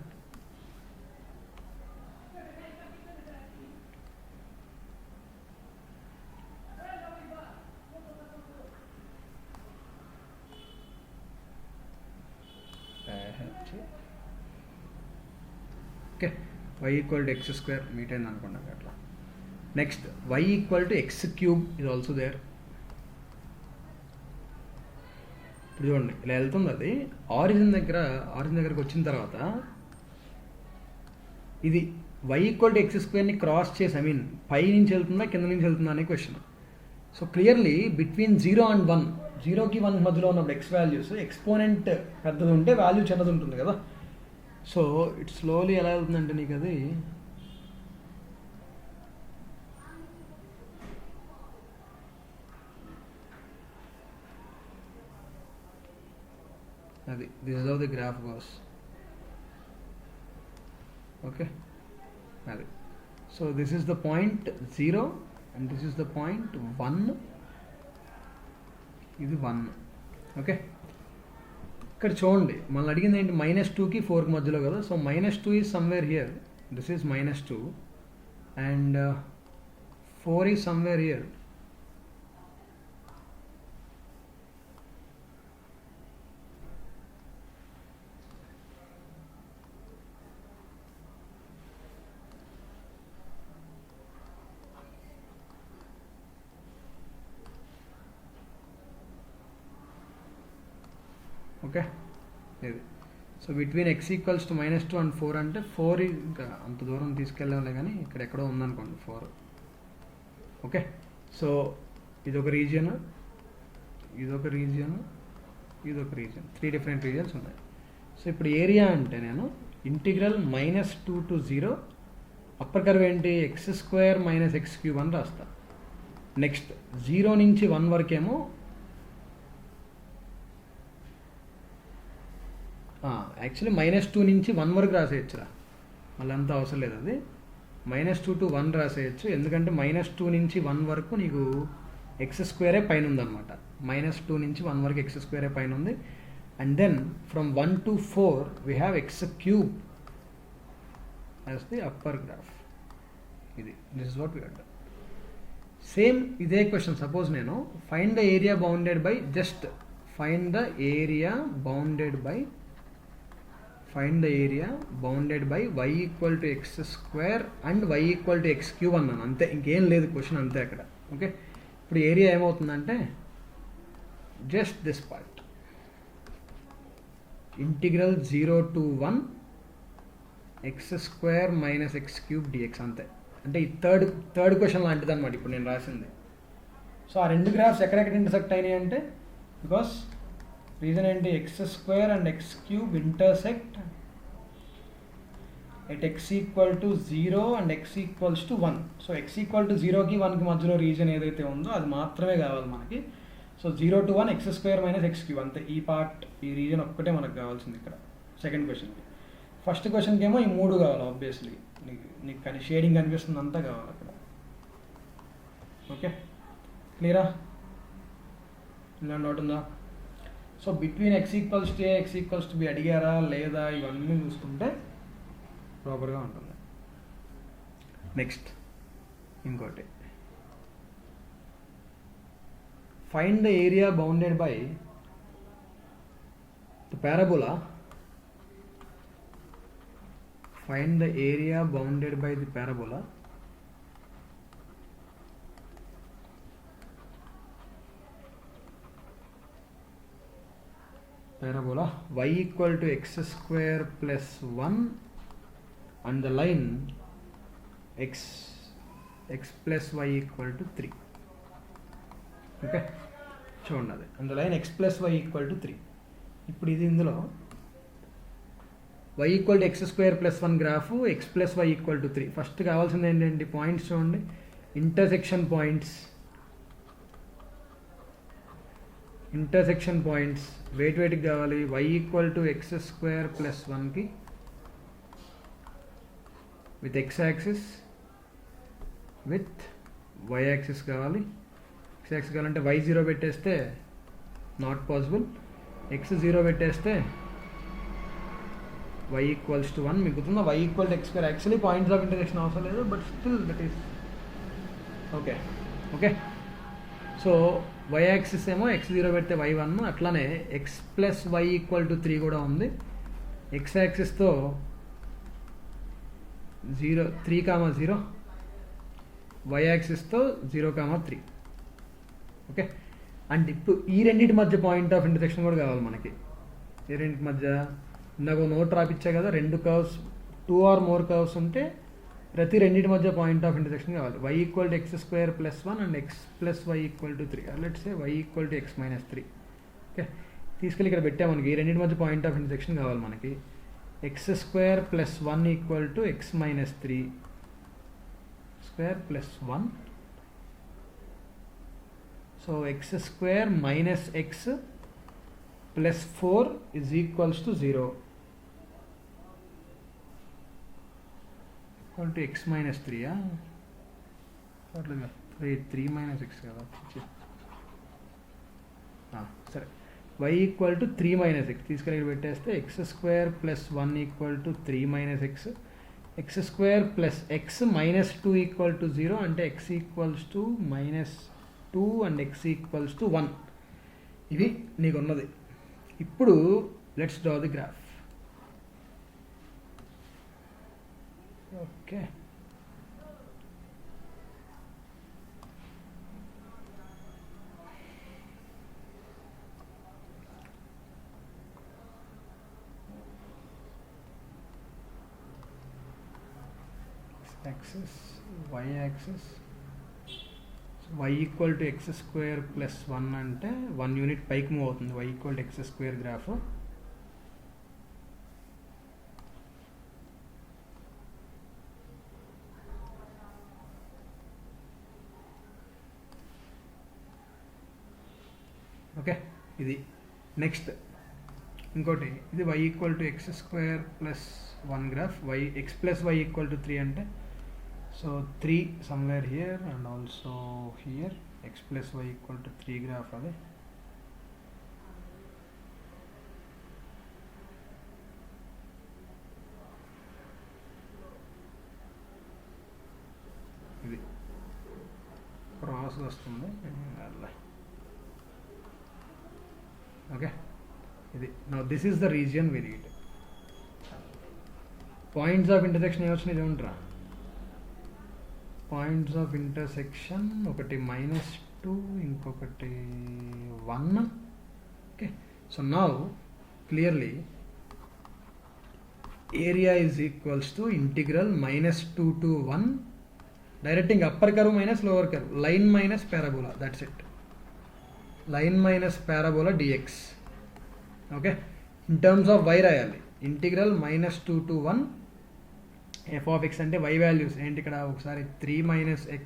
okay, y equal to x square meet అయింది అనుకున్నాం అట్లా. Next y equal to x cube is also there. ఇప్పుడు చూడండి ఇలా వెళ్తుంది. అది ఆరిజిన్ దగ్గరకు వచ్చిన తర్వాత ఇది y ఈక్వల్ టు ఎక్స్ స్క్వేర్ని క్రాస్ చేసి, పై నుంచి వెళ్తుందా కింద నుంచి వెళ్తుందా అనే question. So clearly between 0 and 1, 0కి 1 మధ్యలో ఉన్నప్పుడు ఎక్స్ వాల్యూస్ ఎక్స్పోనెంట్ పెద్దది ఉంటే వాల్యూ చిన్నది ఉంటుంది కదా. సో ఇట్ స్లోలీ ఎలా వెళ్తుందంటే నీకు అది this is how the graph goes. Okay, అది. So this is the point 0 and this is the point 1. ఇది 1. ఓకే, ఇక్కడ చూడండి మనల్ని అడిగింది ఏంటి? -2కి 4కి మధ్యలో కదా. So -2 is somewhere here, this is -2 and 4 is somewhere here. Okay, ఇది. So between x equals to -2 and 4 అంటే 4 ఇంకా అంత దూరం తీసుకెళ్ళాలి, కానీ ఇక్కడ ఎక్కడో ఉందనుకోండి 4. ఓకే, సో ఇది ఒక రీజియన్, ఇదొక రీజియన్, ఇదొక రీజియన్, 3 డిఫరెంట్ రీజియన్స్ ఉన్నాయి. సో ఇప్పుడు ఏరియా అంటే నేను ఇంటిగ్రల్ -2 to 0 అప్పర్ కర్వ్ ఏంటి x² - x³ అని రాస్తా. నెక్స్ట్ 0 నుంచి 1 వరకేమో యాక్చువల్లీ -2 నుంచి 1 వరకు రాసేయచ్చురా, మళ్ళీ అంత అవసరం లేదు. అది -2 to 1 రాసేయచ్చు, ఎందుకంటే -2 నుంచి 1 వరకు నీకు x² పైన ఉందన్నమాట. -2 నుంచి 1 వరకు x² పైన ఉంది. And then from 1 to 4 we have x³ as the upper graph. ఇది this is what we done. Same ఇదే క్వశ్చన్ సపోజ్ నేను find the area bounded by, just find the area bounded by y = x² and y = x³ అన్నాను, అంతే, ఇంకేం లేదు question, అంతే అక్కడ. Okay, ఇప్పుడు ఏరియా ఏమవుతుందంటే just this part, integral 0 to 1 x² - x³ dx, అంతే. అంటే ఈ థర్డ్ క్వశ్చన్ లాంటిది అనమాట ఇప్పుడు నేను రాసింది. సో ఆ రెండు గ్రాఫ్స్ ఎక్కడెక్కడ ఇంటర్సెక్ట్ అయినాయి అంటే, బికాస్ రీజన్ ఏంటి, x² and x³ intersect at x = 0 and x = 1. So x = 0కి 1కి మధ్యలో రీజన్ ఏదైతే ఉందో అది మాత్రమే కావాలి మనకి. సో 0 to 1 x² - x³ అంతే. ఈ పార్ట్, ఈ రీజన్ ఒక్కటే మనకు కావాల్సింది ఇక్కడ సెకండ్ క్వశ్చన్కి. ఫస్ట్ క్వశ్చన్కి ఏమో ఈ 3 కావాలి ఆబ్వియస్లీ, నీకు కానీ షేడింగ్ కనిపిస్తుంది అంతా కావాలి అక్కడ. ఓకే, క్లియరా? ఇలా డౌట్ ఉందా? So between x = a, x = b అడిగారా లేదా, ఇవన్నీ చూసుకుంటే ప్రాపర్గా ఉంటుంది. నెక్స్ట్ ఇంకోటి, find the area bounded by the parabola. Find the area bounded by the parabola y = x² + 1 and the line x + y = 3. Okay, చూడండి అది, and the line x + y = 3. ఇప్పుడు ఇది ఇందులో y = x² + 1 graph, x + y = 3. First కావాల్సింది ఏంటంటే points చూడండి, intersection points వెయిట్కి కావాలి. y = x² + 1కి with x axis with y axis కావాలి. x యాక్సిస్ కావాలంటే y 0 పెట్టేస్తే నాట్ పాసిబుల్, x 0 పెట్టేస్తే y = 1 మిగులుతుంది. y = x², actually points of intersection అవసరం లేదు, but still that is okay. So y axis ఏమో x 0 పెడితే y 1, అట్లానే x + y = 3 కూడా ఉంది. x యాక్సిస్తో 3,0, y యాక్సిస్తో 0,3. ఓకే, అండ్ ఇప్పుడు ఈ రెండింటి మధ్య పాయింట్ ఆఫ్ ఇంటర్సెక్షన్ కూడా కావాలి మనకి. ఈ రెండింటి మధ్య ఇందాక నోట్ రాపిచ్చా కదా, 2 కర్వ్స్, 2 or more కర్వ్స్ ఉంటే ప్రతి రెండింటి మధ్య పాయింట్ ఆఫ్ ఇంటర్సెక్షన్ కావాలి. y = x² + 1 and x + y = 3. Let's say y = x - 3. Okay, తీసుకెళ్ళి ఇక్కడ పెట్టామనకి ఈ రెండింటి మధ్య పాయింట్ ఆఫ్ ఇంటర్సెక్షన్ కావాలి మనకి. x² + 1 = x - 3² + 1. So x² - x + 4 = 0. x - 3, 3 - x కదా, సరే. y = 3 - x తీసుకెళ్ళి పెట్టేస్తే x² + 1 = 3 - x, x² + x - 2 = 0, అంటే x = -2 అండ్ x = 1. ఇవి నీకు ఉన్నది. ఇప్పుడు let's draw the graph. Okay, axis, y axis. y equal to x square plus 1 అంటే 1 యూనిట్ పైకి మూవ్ అవుతుంది. y equal to x square graph. Okay, ఇది నెక్స్ట్. ఇంకోటి ఇది y equal to x square plus 1 graph. X plus y equal to 3 అంటే so 3 somewhere here and also here. X plus y equal to 3 graph. అదే ఇది cross వస్తుంది. Okay, ఇది now this is the region we need. Points of intersection ఏమొచ్చినాయి చూడండిరా. Points of intersection ఒకటి -2, ఇంకొకటి 1. Okay, so now clearly area is equals to integral -2 to 1 directing upper curve minus lower curve, line minus parabola, that's it. Line minus parabola dx. Okay, in terms of y రాయాలి. Integral -2 to 1 f of x అంటే y values ఏంటి ఇక్కడ ఒకసారి 3 - x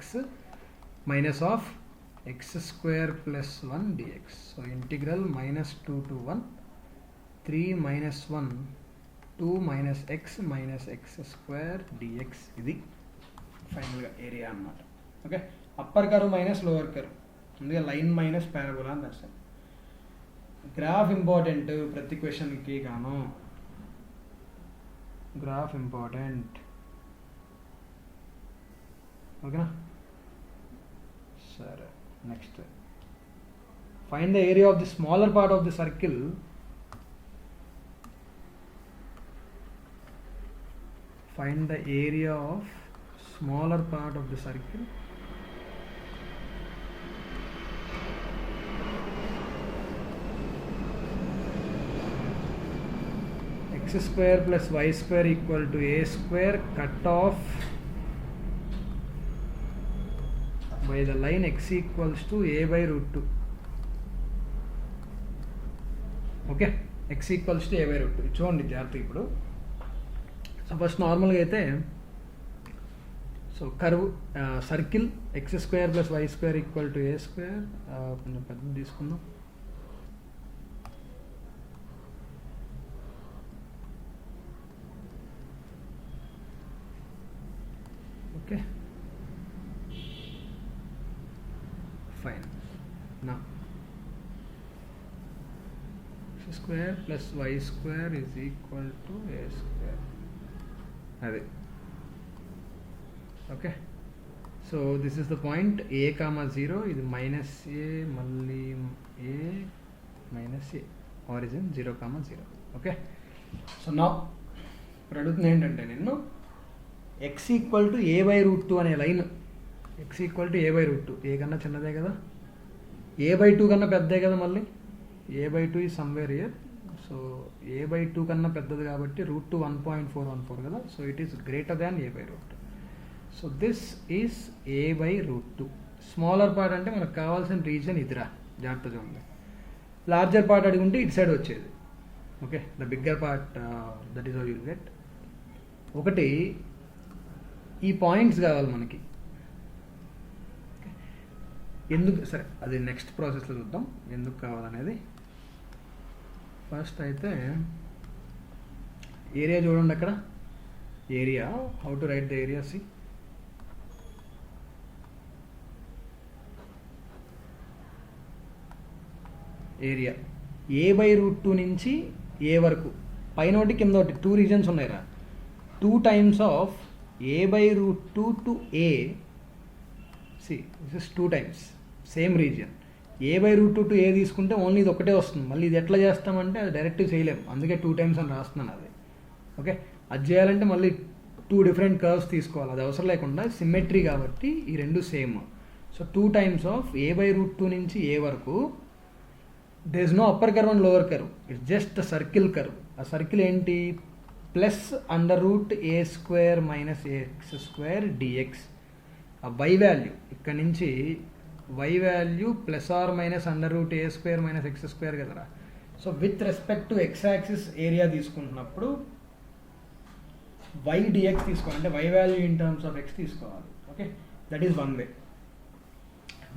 minus of X square plus 1 dx. So integral -2 to 1 3 - 1 2 - x minus x square dx. ఇది ఫైనల్గా area అన్నమాట. Okay, upper curve minus lower curve, అందుకే line minus parabola అని రాస్తాను. గ్రాఫ్ ఇంపార్టెంట్ ప్రతి క్వశ్చన్కి గాను. Graph important. ఓకేనా, సరే. Next find the area of the smaller part of the circle. Find the area of smaller part of the circle. X square plus y square equal to a square cut off by the line x equals to a by √2. Okay, x equals to a by √2. చూడండి జాగ్రత్తగా ఇప్పుడు. So first నార్మల్గా అయితే so curve circle x square plus y square equal to a square. కొంచెం పెద్దది తీసుకుందాం. Okay, fine. నా x square plus y square is equal to a square. అదే okay. So this is the point a, 0. ఇది -a మళ్ళీ a -a origin 0, 0. Okay, so నా ఇప్పుడు అడుగుతుంది ఏంటంటే నేను x equal to a by √2 అనే line. x equal to a by √2. ఏ కన్నా చిన్నదే కదా, a by 2 కన్నా పెద్దదే కదా. మళ్ళీ a by 2 ఈ somewhere year. So a by 2 కన్నా పెద్దది కాబట్టి √2 1.414 కదా. So it is greater than a by √2. So this is a by √2. Smaller part అంటే మనకు కావాల్సిన రీజన్ ఇదిరా, జాగ్రత్త చూడండి. లార్జర్ పార్ట్ అడిగి ఇటు సైడ్ వచ్చేది. Okay, the bigger part that is how you get. ఒకటి ఈ పాయింట్స్ కావాలి మనకి. ఎందుకు, సరే అది నెక్స్ట్ ప్రాసెస్లో చూద్దాం ఎందుకు కావాలనేది. ఫస్ట్ అయితే ఏరియా చూడండి అక్కడ. Area, how to right the area. See area a by √2 నుంచి a వరకు, పైన ఒకటి కింద ఒకటి 2 రీజన్స్ ఉన్నాయిరా. 2 times of a by √2 to a. See this is 2 times same region. a by √2 to a తీసుకుంటే ఓన్లీ ఇది ఒకటే వస్తుంది. మళ్ళీ ఇది ఎట్లా చేస్తామంటే అది డైరెక్ట్ చేయలేము, అందుకే 2 times అని రాస్తున్నాను అది. ఓకే, అది చేయాలంటే మళ్ళీ 2 different కర్వ్స్ తీసుకోవాలి. అది అవసరం లేకుండా సిమెట్రీ కాబట్టి ఈ రెండు same. So 2 times of a by √2 నుంచి a వరకు. there is no upper curve and lower curve, it's just a circle curve. ఆ సర్కిల్ ఏంటి, ప్లస్ √a² - ax² dx. ఆ y వాల్యూ ఇక్కడ నుంచి y value plus or minus under root a square minus x square కదరా. So with respect to x axis area తీసుకుంటున్నప్పుడు y dx తీసుకోవాలి, అంటే y value in terms of x తీసుకోవాలి. Okay, that is one way.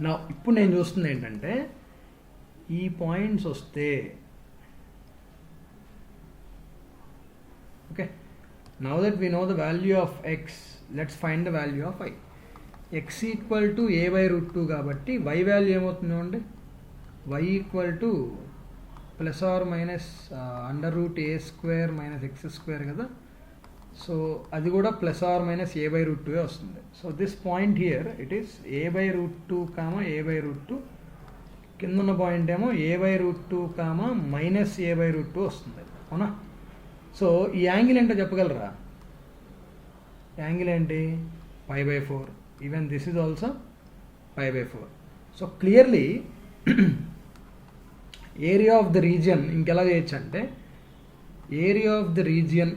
నా ఇప్పుడు నేను చూస్తుంది ఏంటంటే ఈ పాయింట్స్ వస్తే okay, now that we know the value of X, let's find the value of y. X equal to a by root 2 కాబట్టి y value ఏమవుతుంది అండి, y equal to plus or minus under root a square minus x square కదా. So అది కూడా plus or minus a by root 2 వస్తుంది. So this point here it is a by root 2 comma a by root 2, కింద ఉన్న point ఏమో a by root 2 comma minus a by root 2 వస్తుంది, అవునా. So ఈ యాంగిల్ ఏంటో చెప్పగలరా, యాంగిల్ ఏంటి, pi by 4. Even this is also pi by 4. So clearly area of the region ఇంకెలా చేయొచ్చు అంటే, area of the region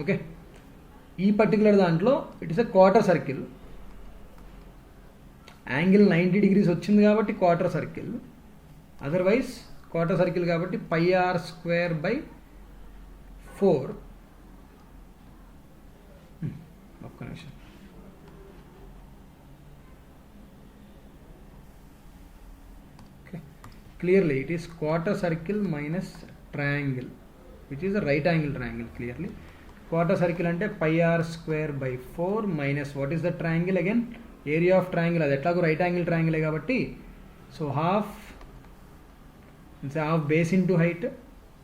okay, ఈ పర్టికులర్ దాంట్లో it is a quarter circle, angle 90 degrees వచ్చింది కాబట్టి quarter circle, otherwise quarter circle కాబట్టి pi r square by 4. ఒక్క నిమిషం, clearly it is quarter circle minus triangle which is a right angle triangle. Clearly quarter circle ante pi r square by 4 minus what is the triangle again, area of triangle, అది ఎట్లాగో right angle triangle కాబట్టి so half base into height,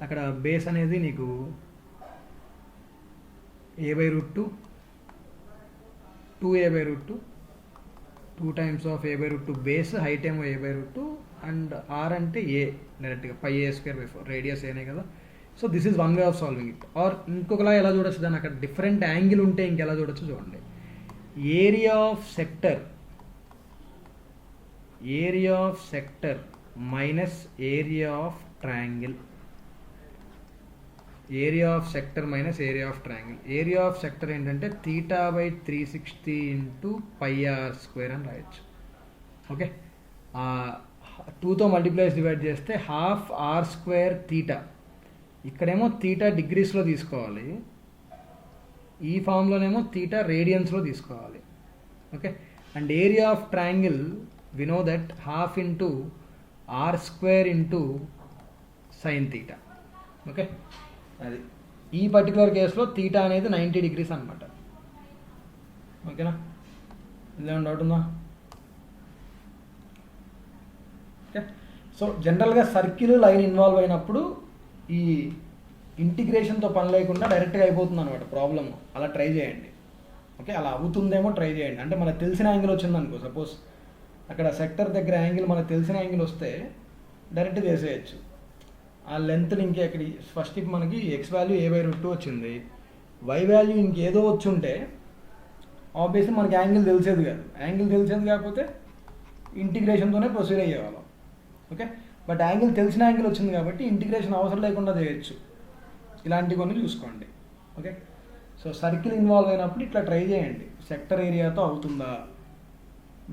అక్కడ base అనేది నీకు a by root 2 2a by root 2 2 times of a by root 2 base, height ఏమో a by root 2 and r అంటే a, డైరెక్ట్గా pi a square by 4, radius ఏనే కదా. So this is one way of solving it. Or ఇంకొకలా ఎలా చూడొచ్చు దాన్ని, అక్కడ డిఫరెంట్ యాంగిల్ ఉంటే ఇంకెలా చూడొచ్చు చూడండి. Area of sector minus area of triangle, area of sector minus area of triangle. Area of sector ఏంటంటే theta by 360 into pi r square అని రాయొచ్చు. ఓకే, 2తో మల్టిప్లైస్ డివైడ్ చేస్తే హాఫ్ ఆర్ స్క్వేర్ థీటా, ఇక్కడేమో థీటా డిగ్రీస్లో తీసుకోవాలి, ఈ ఫామ్లోనేమో థీటా రేడియన్స్లో తీసుకోవాలి. Okay, and area of triangle we know that half into r square into sine theta. Okay, అది ఈ పర్టికులర్ కేసులో థీటా అనేది 90 degrees అనమాట. ఓకేనా, ఇదేమన్నా డౌట్ ఉందా? ఓకే, సో జనరల్గా సర్కిల్ లైన్ ఇన్వాల్వ్ అయినప్పుడు ఈ ఇంటిగ్రేషన్తో పని లేకుండా డైరెక్ట్గా అయిపోతుంది అనమాట ప్రాబ్లమ్. అలా ట్రై చేయండి. ఓకే, అలా అవుతుందేమో ట్రై చేయండి. అంటే మనకు తెలిసిన యాంగిల్ వచ్చిందనుకో, సపోజ్ అక్కడ సెక్టర్ దగ్గర యాంగిల్ మనకు తెలిసిన యాంగిల్ వస్తే డైరెక్ట్ చేసేయచ్చు. ఆ లెంత్ని ఇంకే అక్కడ ఫస్ట్ ఇప్పుడు మనకి X value A by root 2 వచ్చింది, వై వాల్యూ ఇంకేదో వచ్చి ఉంటే ఆబ్వియస్లీ మనకి యాంగిల్ తెలిసేది కాదు. యాంగిల్ తెలిసేది కాకపోతే ఇంటిగ్రేషన్తోనే ప్రొసీడ్ అయ్యేవాళ్ళం. ఓకే, బట్ యాంగిల్ తెలిసిన యాంగిల్ వచ్చింది కాబట్టి ఇంటిగ్రేషన్ అవసరం లేకుండా చేయొచ్చు. ఇలాంటి కొన్ని చూసుకోండి. ఓకే, సో సర్కిల్ ఇన్వాల్వ్ అయినప్పుడు ఇట్లా ట్రై చేయండి, సెక్టర్ ఏరియాతో అవుతుందా.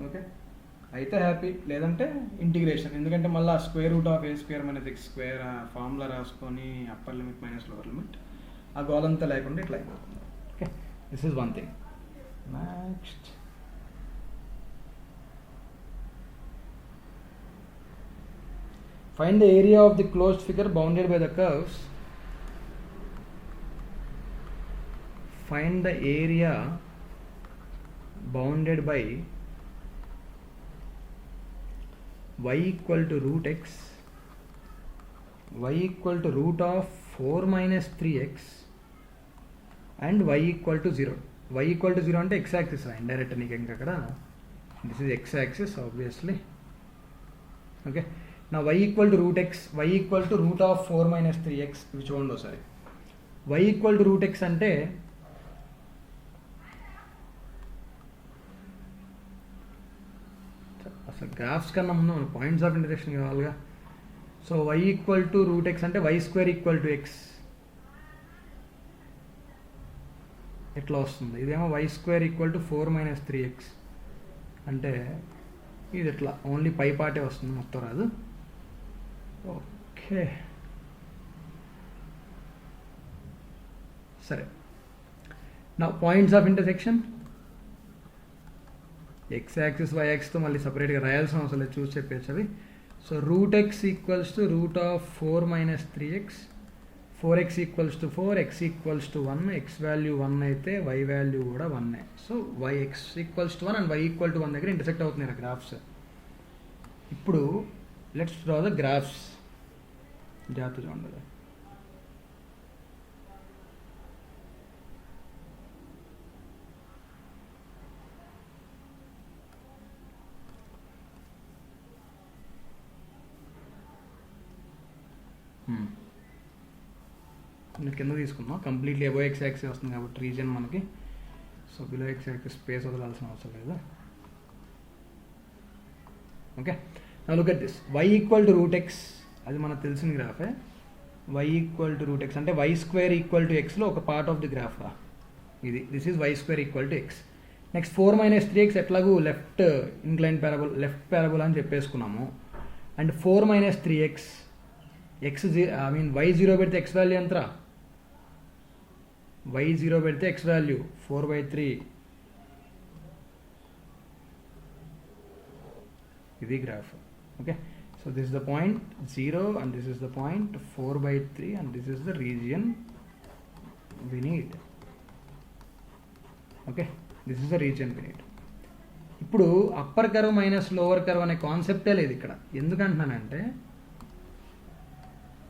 ఓకే, అయితే హ్యాపీ, లేదంటే ఇంటిగ్రేషన్. ఎందుకంటే మళ్ళీ square root of a square minus x square formula రాసుకొని upper limit minus lower limit ఆ గోలంతా లేకుండా ఇట్లా అయిపోతుంది. Okay, this is one thing. Next find the area of the closed figure bounded by the curves. Find the area bounded by y equal to root x, y equal to root of 4 minus 3x and y equal to 0. Y equal to 0 అంటే x axis రా, indirect నీకు ఇంకా అక్కడ this is x axis obviously. Okay, now y equal to root x, y equal to root of 4 minus 3x ఇవి చూడండి ఒకసారి. y equal to root x అంటే అసలు గ్రాఫ్స్ కన్నా ముందు మన పాయింట్స్ ఆఫ్ ఇంటరెక్షన్ కావాలిగా. So y equal to root x అంటే y square equal to x ఎట్లా వస్తుంది. ఇదేమో y square equal to 4 minus 3x అంటే ఇది ఇట్లా ఓన్లీ పై పార్టే వస్తుంది, మొత్తం రాదు. ఓకే సరే. నా points of intersection x axis y యాక్సిస్తో మళ్ళీ సపరేట్గా రాయాల్సిన అవసరం లేదు, చూసి చెప్పేసి అవి. So root x equals to root of 4 minus 3x, 4x equals to 4, x equals to 1, x value 1 అయితే వై వాల్యూ కూడా 1. So y x equals to 1 and y equal to 1 దగ్గర ఇంటర్సెక్ట్ అవుతున్నాయి గ్రాఫ్స్. ఇప్పుడు లెట్స్ డ్రా ద గ్రాఫ్స్. జాగ్రత్త చూడండి. కింద తీసుకుందాం, completely above X axis వస్తుంది కాబట్టి రీజన్ మనకి. So below x axis space వదలాల్సిన అవసరం లేదు. Okay, now look at this. Y equal to root x, అది మనకు తెలిసిన గ్రాఫే. Y equal to root x అంటే వై స్క్వేర్ ఈక్వల్ టు ఎక్స్లో ఒక పార్ట్ ఆఫ్ ది గ్రాఫ్ రా ఇది. This is y square equal to x. Next 4 minus 3x ఎట్లాగూ left incline parabola, left parabola అని చెప్పేసుకున్నాము. And 4 minus 3x, x y 0 పెడితే X value ఎంతరా? వై 0 పెడితే ఎక్స్ వాల్యూ 4/3. ఇది graph. Okay, so this is the point 0 and this is the point 4/3 and this is the region we need. Okay, this is the region we need. ఇప్పుడు upper curve minus lower curve అనే కాన్సెప్టే లేదు ఇక్కడ. ఎందుకంటున్నానంటే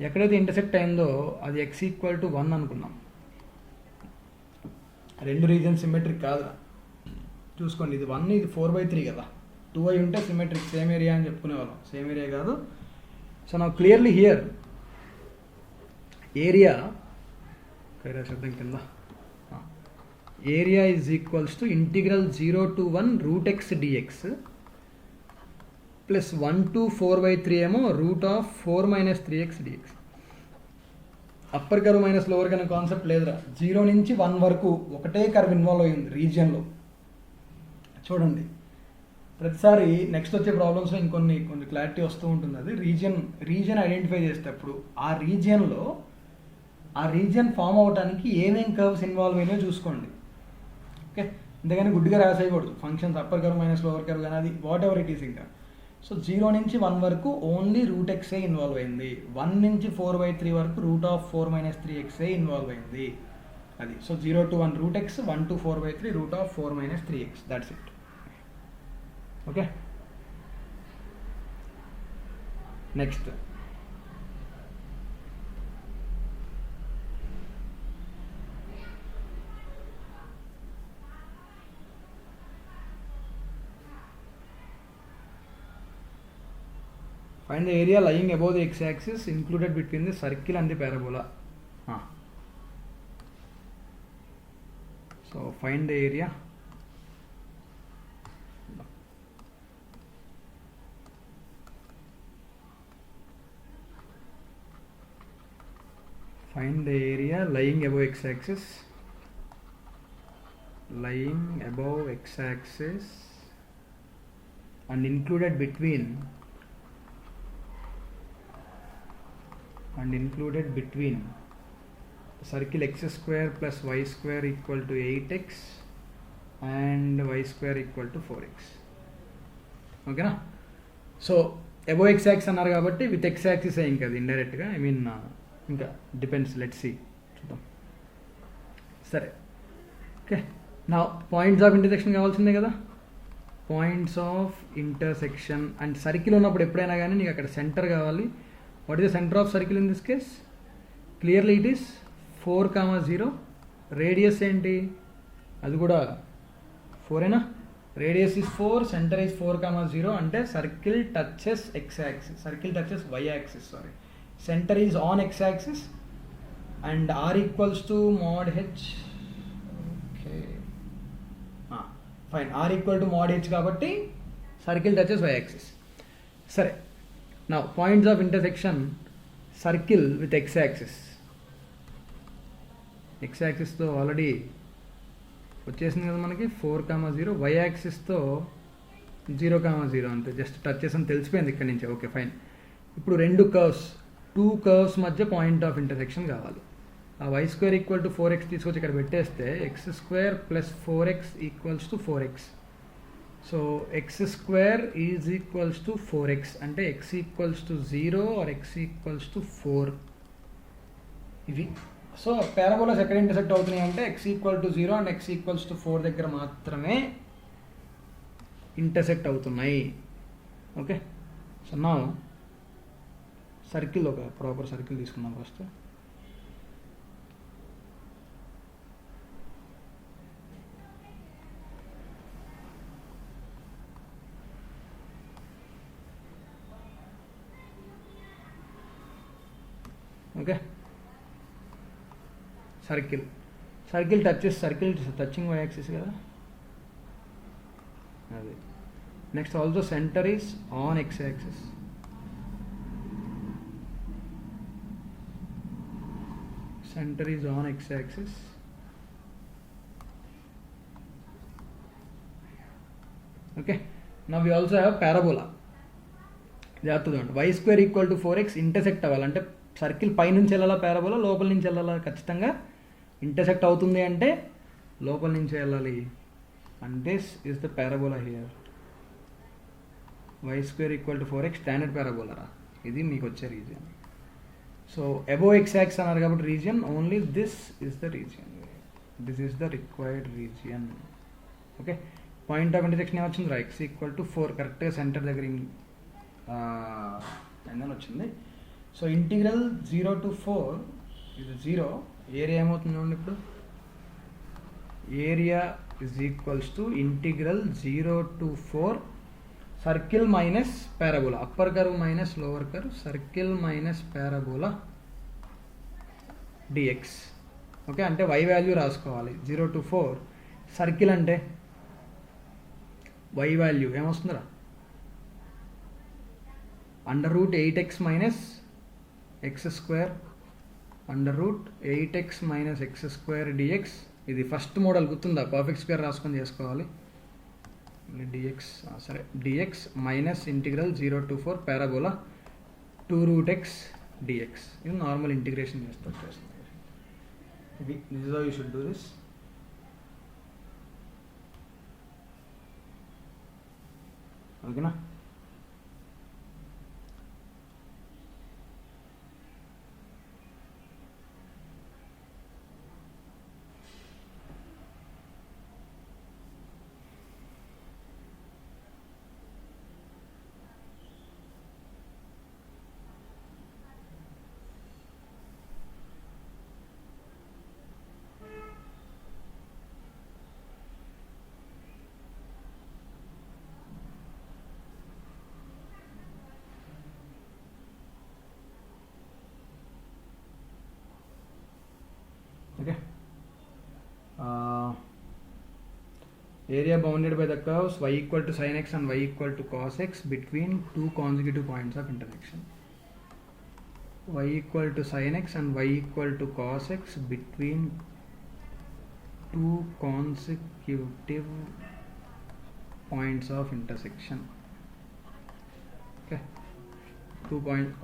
ఎక్కడైతే intersect అయిందో అది X equal to 1 అనుకున్నాం. రెండు రీజన్ సిమెట్రిక్ కాదు, చూసుకోండి. ఇది 1, ఇది 4/3 కదా. 2 అయి ఉంటే సిమెట్రిక్, సేమ్ ఏరియా అని చెప్పుకునేవాళ్ళం. సేమ్ ఏరియా కాదు. సో నా క్లియర్లీ హియర్ ఏరియా శబ్దం కింద area is equals to integral 0 to 1 root x dx plus 1 to 4/3 ఏమో root of 4 minus 3x dx. Upper curve minus lower curve concept లేదురా. 0 నుంచి 1 వరకు ఒకటే కర్వ్ ఇన్వాల్వ్ అయ్యింది రీజియన్లో. చూడండి, ప్రతిసారి నెక్స్ట్ వచ్చే ప్రాబ్లమ్స్లో ఇంకొన్ని క్లారిటీ వస్తూ ఉంటుంది. అది రీజియన్ ఐడెంటిఫై చేసేటప్పుడు ఆ రీజియన్ ఫామ్ అవడానికి ఏమేం కర్వ్స్ ఇన్వాల్వ్ అయినాయో చూసుకోండి. ఓకే, అంతేగాని గుడ్డిగా రాసేయకూడదు functions. Upper curve minus lower curve కానీ అది వాట్ ఎవర్ ఇట్ ఈస్. ఇంకా సో 0 నుంచి 1 వరకు ఓన్లీ రూట్ ఎక్సే ఇన్వాల్వ్ అయింది. 1 నుంచి 4/3 వరకు రూట్ ఆఫ్ 4 మైనస్ 3xఏ ఇన్వాల్వ్ అయింది. అది. So 0 to 1 root X, 1 to 4/3 route of 4 minus 3x. That's it. Okay, next find the area lying above the x-axis included between the circle and the parabola. So find the area. Find the area lying above x-axis. Lying above x-axis and included between circle x square plus y square equal to 8x and y square equal to 4x. ఓకేనా? So above X axis అన్నారు కాబట్టి with x axis ఇంకా అది ఇండైరెక్ట్గా ఇంకా depends. Let's see, చూద్దాం. సరే, okay. నా పాయింట్స్ ఆఫ్ ఇంటర్సెక్షన్ కావాల్సిందే కదా. Points of intersection and circle ఉన్నప్పుడు ఎప్పుడైనా కానీ నీకు అక్కడ సెంటర్ కావాలి. What is the center of circle in this case? Clearly it is 4, 0. Radius ఏంటి? అది కూడా 4ఏనా? Radius is 4, center is 4, 0. అంటే circle touches x-axis. Circle touches y-axis, sorry. Center is on x-axis and r equals to mod h. Okay. Fine. R equal to mod h కాబట్టి circle touches y-axis. సరే. Now points of intersection circle with x-axis. X-axis తో already వచ్చేసింది కదా మనకి 4, 0. Y-axis తో 0,0 అంతే, just touch చేసాను తెలిసిపోయింది ఇక్కడ నుంచి. Okay fine. ఇప్పుడు రెండు కర్వ్స్, 2 కర్వ్స్ మధ్య పాయింట్ ఆఫ్ ఇంటర్సెక్షన్ కావాలి. ఆ y² = 4x తీసుకొచ్చి ఇక్కడ పెట్టేస్తే x² + 4x = 4x. So x² = 4x అంటే x = 0 ఆర్ x = 4 ఇవి. సో పారాబోలాస్ ఎక్కడ ఇంటర్సెక్ట్ అవుతున్నాయి అంటే x = 0 అండ్ x = 4 దగ్గర మాత్రమే ఇంటర్సెక్ట్ అవుతున్నాయి. ఓకే, సో నా సర్కిల్, ఒక ప్రాపర్ సర్కిల్ తీసుకుందాం first. Okay, circle touching y axis కదా అది. Next also centre is on x axis. Center is on x axis. Okay, now we also have parabola. y² = 4x intersect అవ్వాలంటే circle పై నుంచి వెళ్ళాలా parabola, లోపల నుంచి వెళ్ళాలా? ఖచ్చితంగా ఇంటర్సెక్ట్ అవుతుంది అంటే లోపల నుంచి వెళ్ళాలి. And this is the parabola here. y² = 4x standard parabola రా ఇది, మీకు వచ్చే region. So above x axis అన్నారు కాబట్టి region only this is the region, this is the required region. Okay, point of intersection ఏమొచ్చింది రా? x = 4 కరెక్ట్గా centre దగ్గర అని వచ్చింది. సో ఇంటిగ్రల్ 0 to 4 ఇది 0. ఏరియా ఏమవుతుంది చూడండి ఇప్పుడు, area = integral 0 to 4 circle minus parabola, upper curve minus lower curve, circle minus parabola dx. Okay, అంటే y వాల్యూ రాసుకోవాలి 0 to 4. సర్కిల్ అంటే y వాల్యూ ఏమొస్తుందిరా? √8x - x², √8x - x² dx. ఇది first model గుర్తుందా? పర్ఫెక్ట్ స్క్వేర్ రాసుకొని చేసుకోవాలి. dx సరే, dx minus integral 0 to 4 parabola 2√x dx. ఇది నార్మల్ ఇంటిగ్రేషన్ చేస్తుంది. This is how you should do this. Okay na? Okay. Area bounded by the curves y = sin x and y = cos x between two consecutive points of intersection. Y = sin x and y = cos x between two consecutive points of intersection. Okay,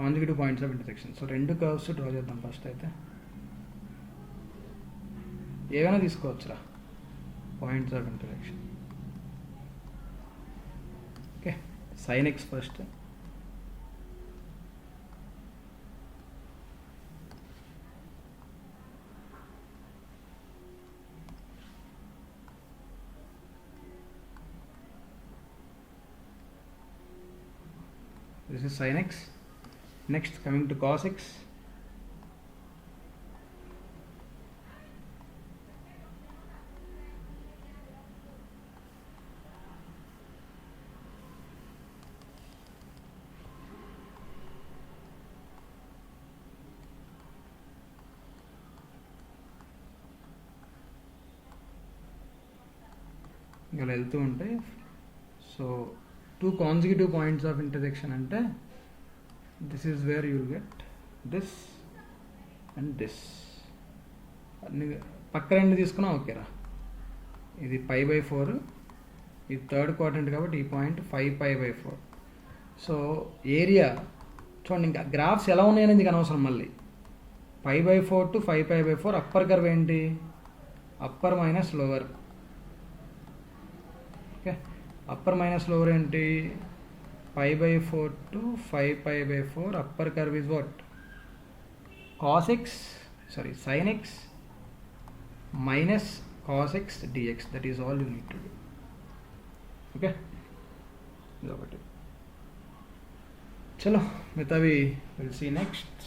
consecutive points of intersection. So రెండు curves draw చేద్దాం first. అయితే ఏమైనా తీసుకోవచ్చురా points of intersection. Okay, sin x first. This is sin x. Next, coming to cos x. ఇలా వెళ్తూ ఉంటాయి. So two consecutive points of intersection అంటే this is where you will get this and this. అన్ని పక్క రెండు తీసుకున్నా ఓకేరా. ఇది π/4, ఇది థర్డ్ క్వాడ్రంట్ కాబట్టి ఈ పాయింట్ 5π/4. సో ఏరియా చూడండి, ఇంకా గ్రాఫ్స్ ఎలా ఉన్నాయనేది నీకు అనవసరం. మళ్ళీ π/4 to 5π/4 అప్పర్ కర్వ్ ఏంటి, upper minus lower. Okay, upper minus lower ఏంటి, π/4 to 5π/4 upper curve is what, sin x minus cos x dx. That is all you need to do. Okay, చలో మిగతావి విల్ సీ నెక్స్ట్.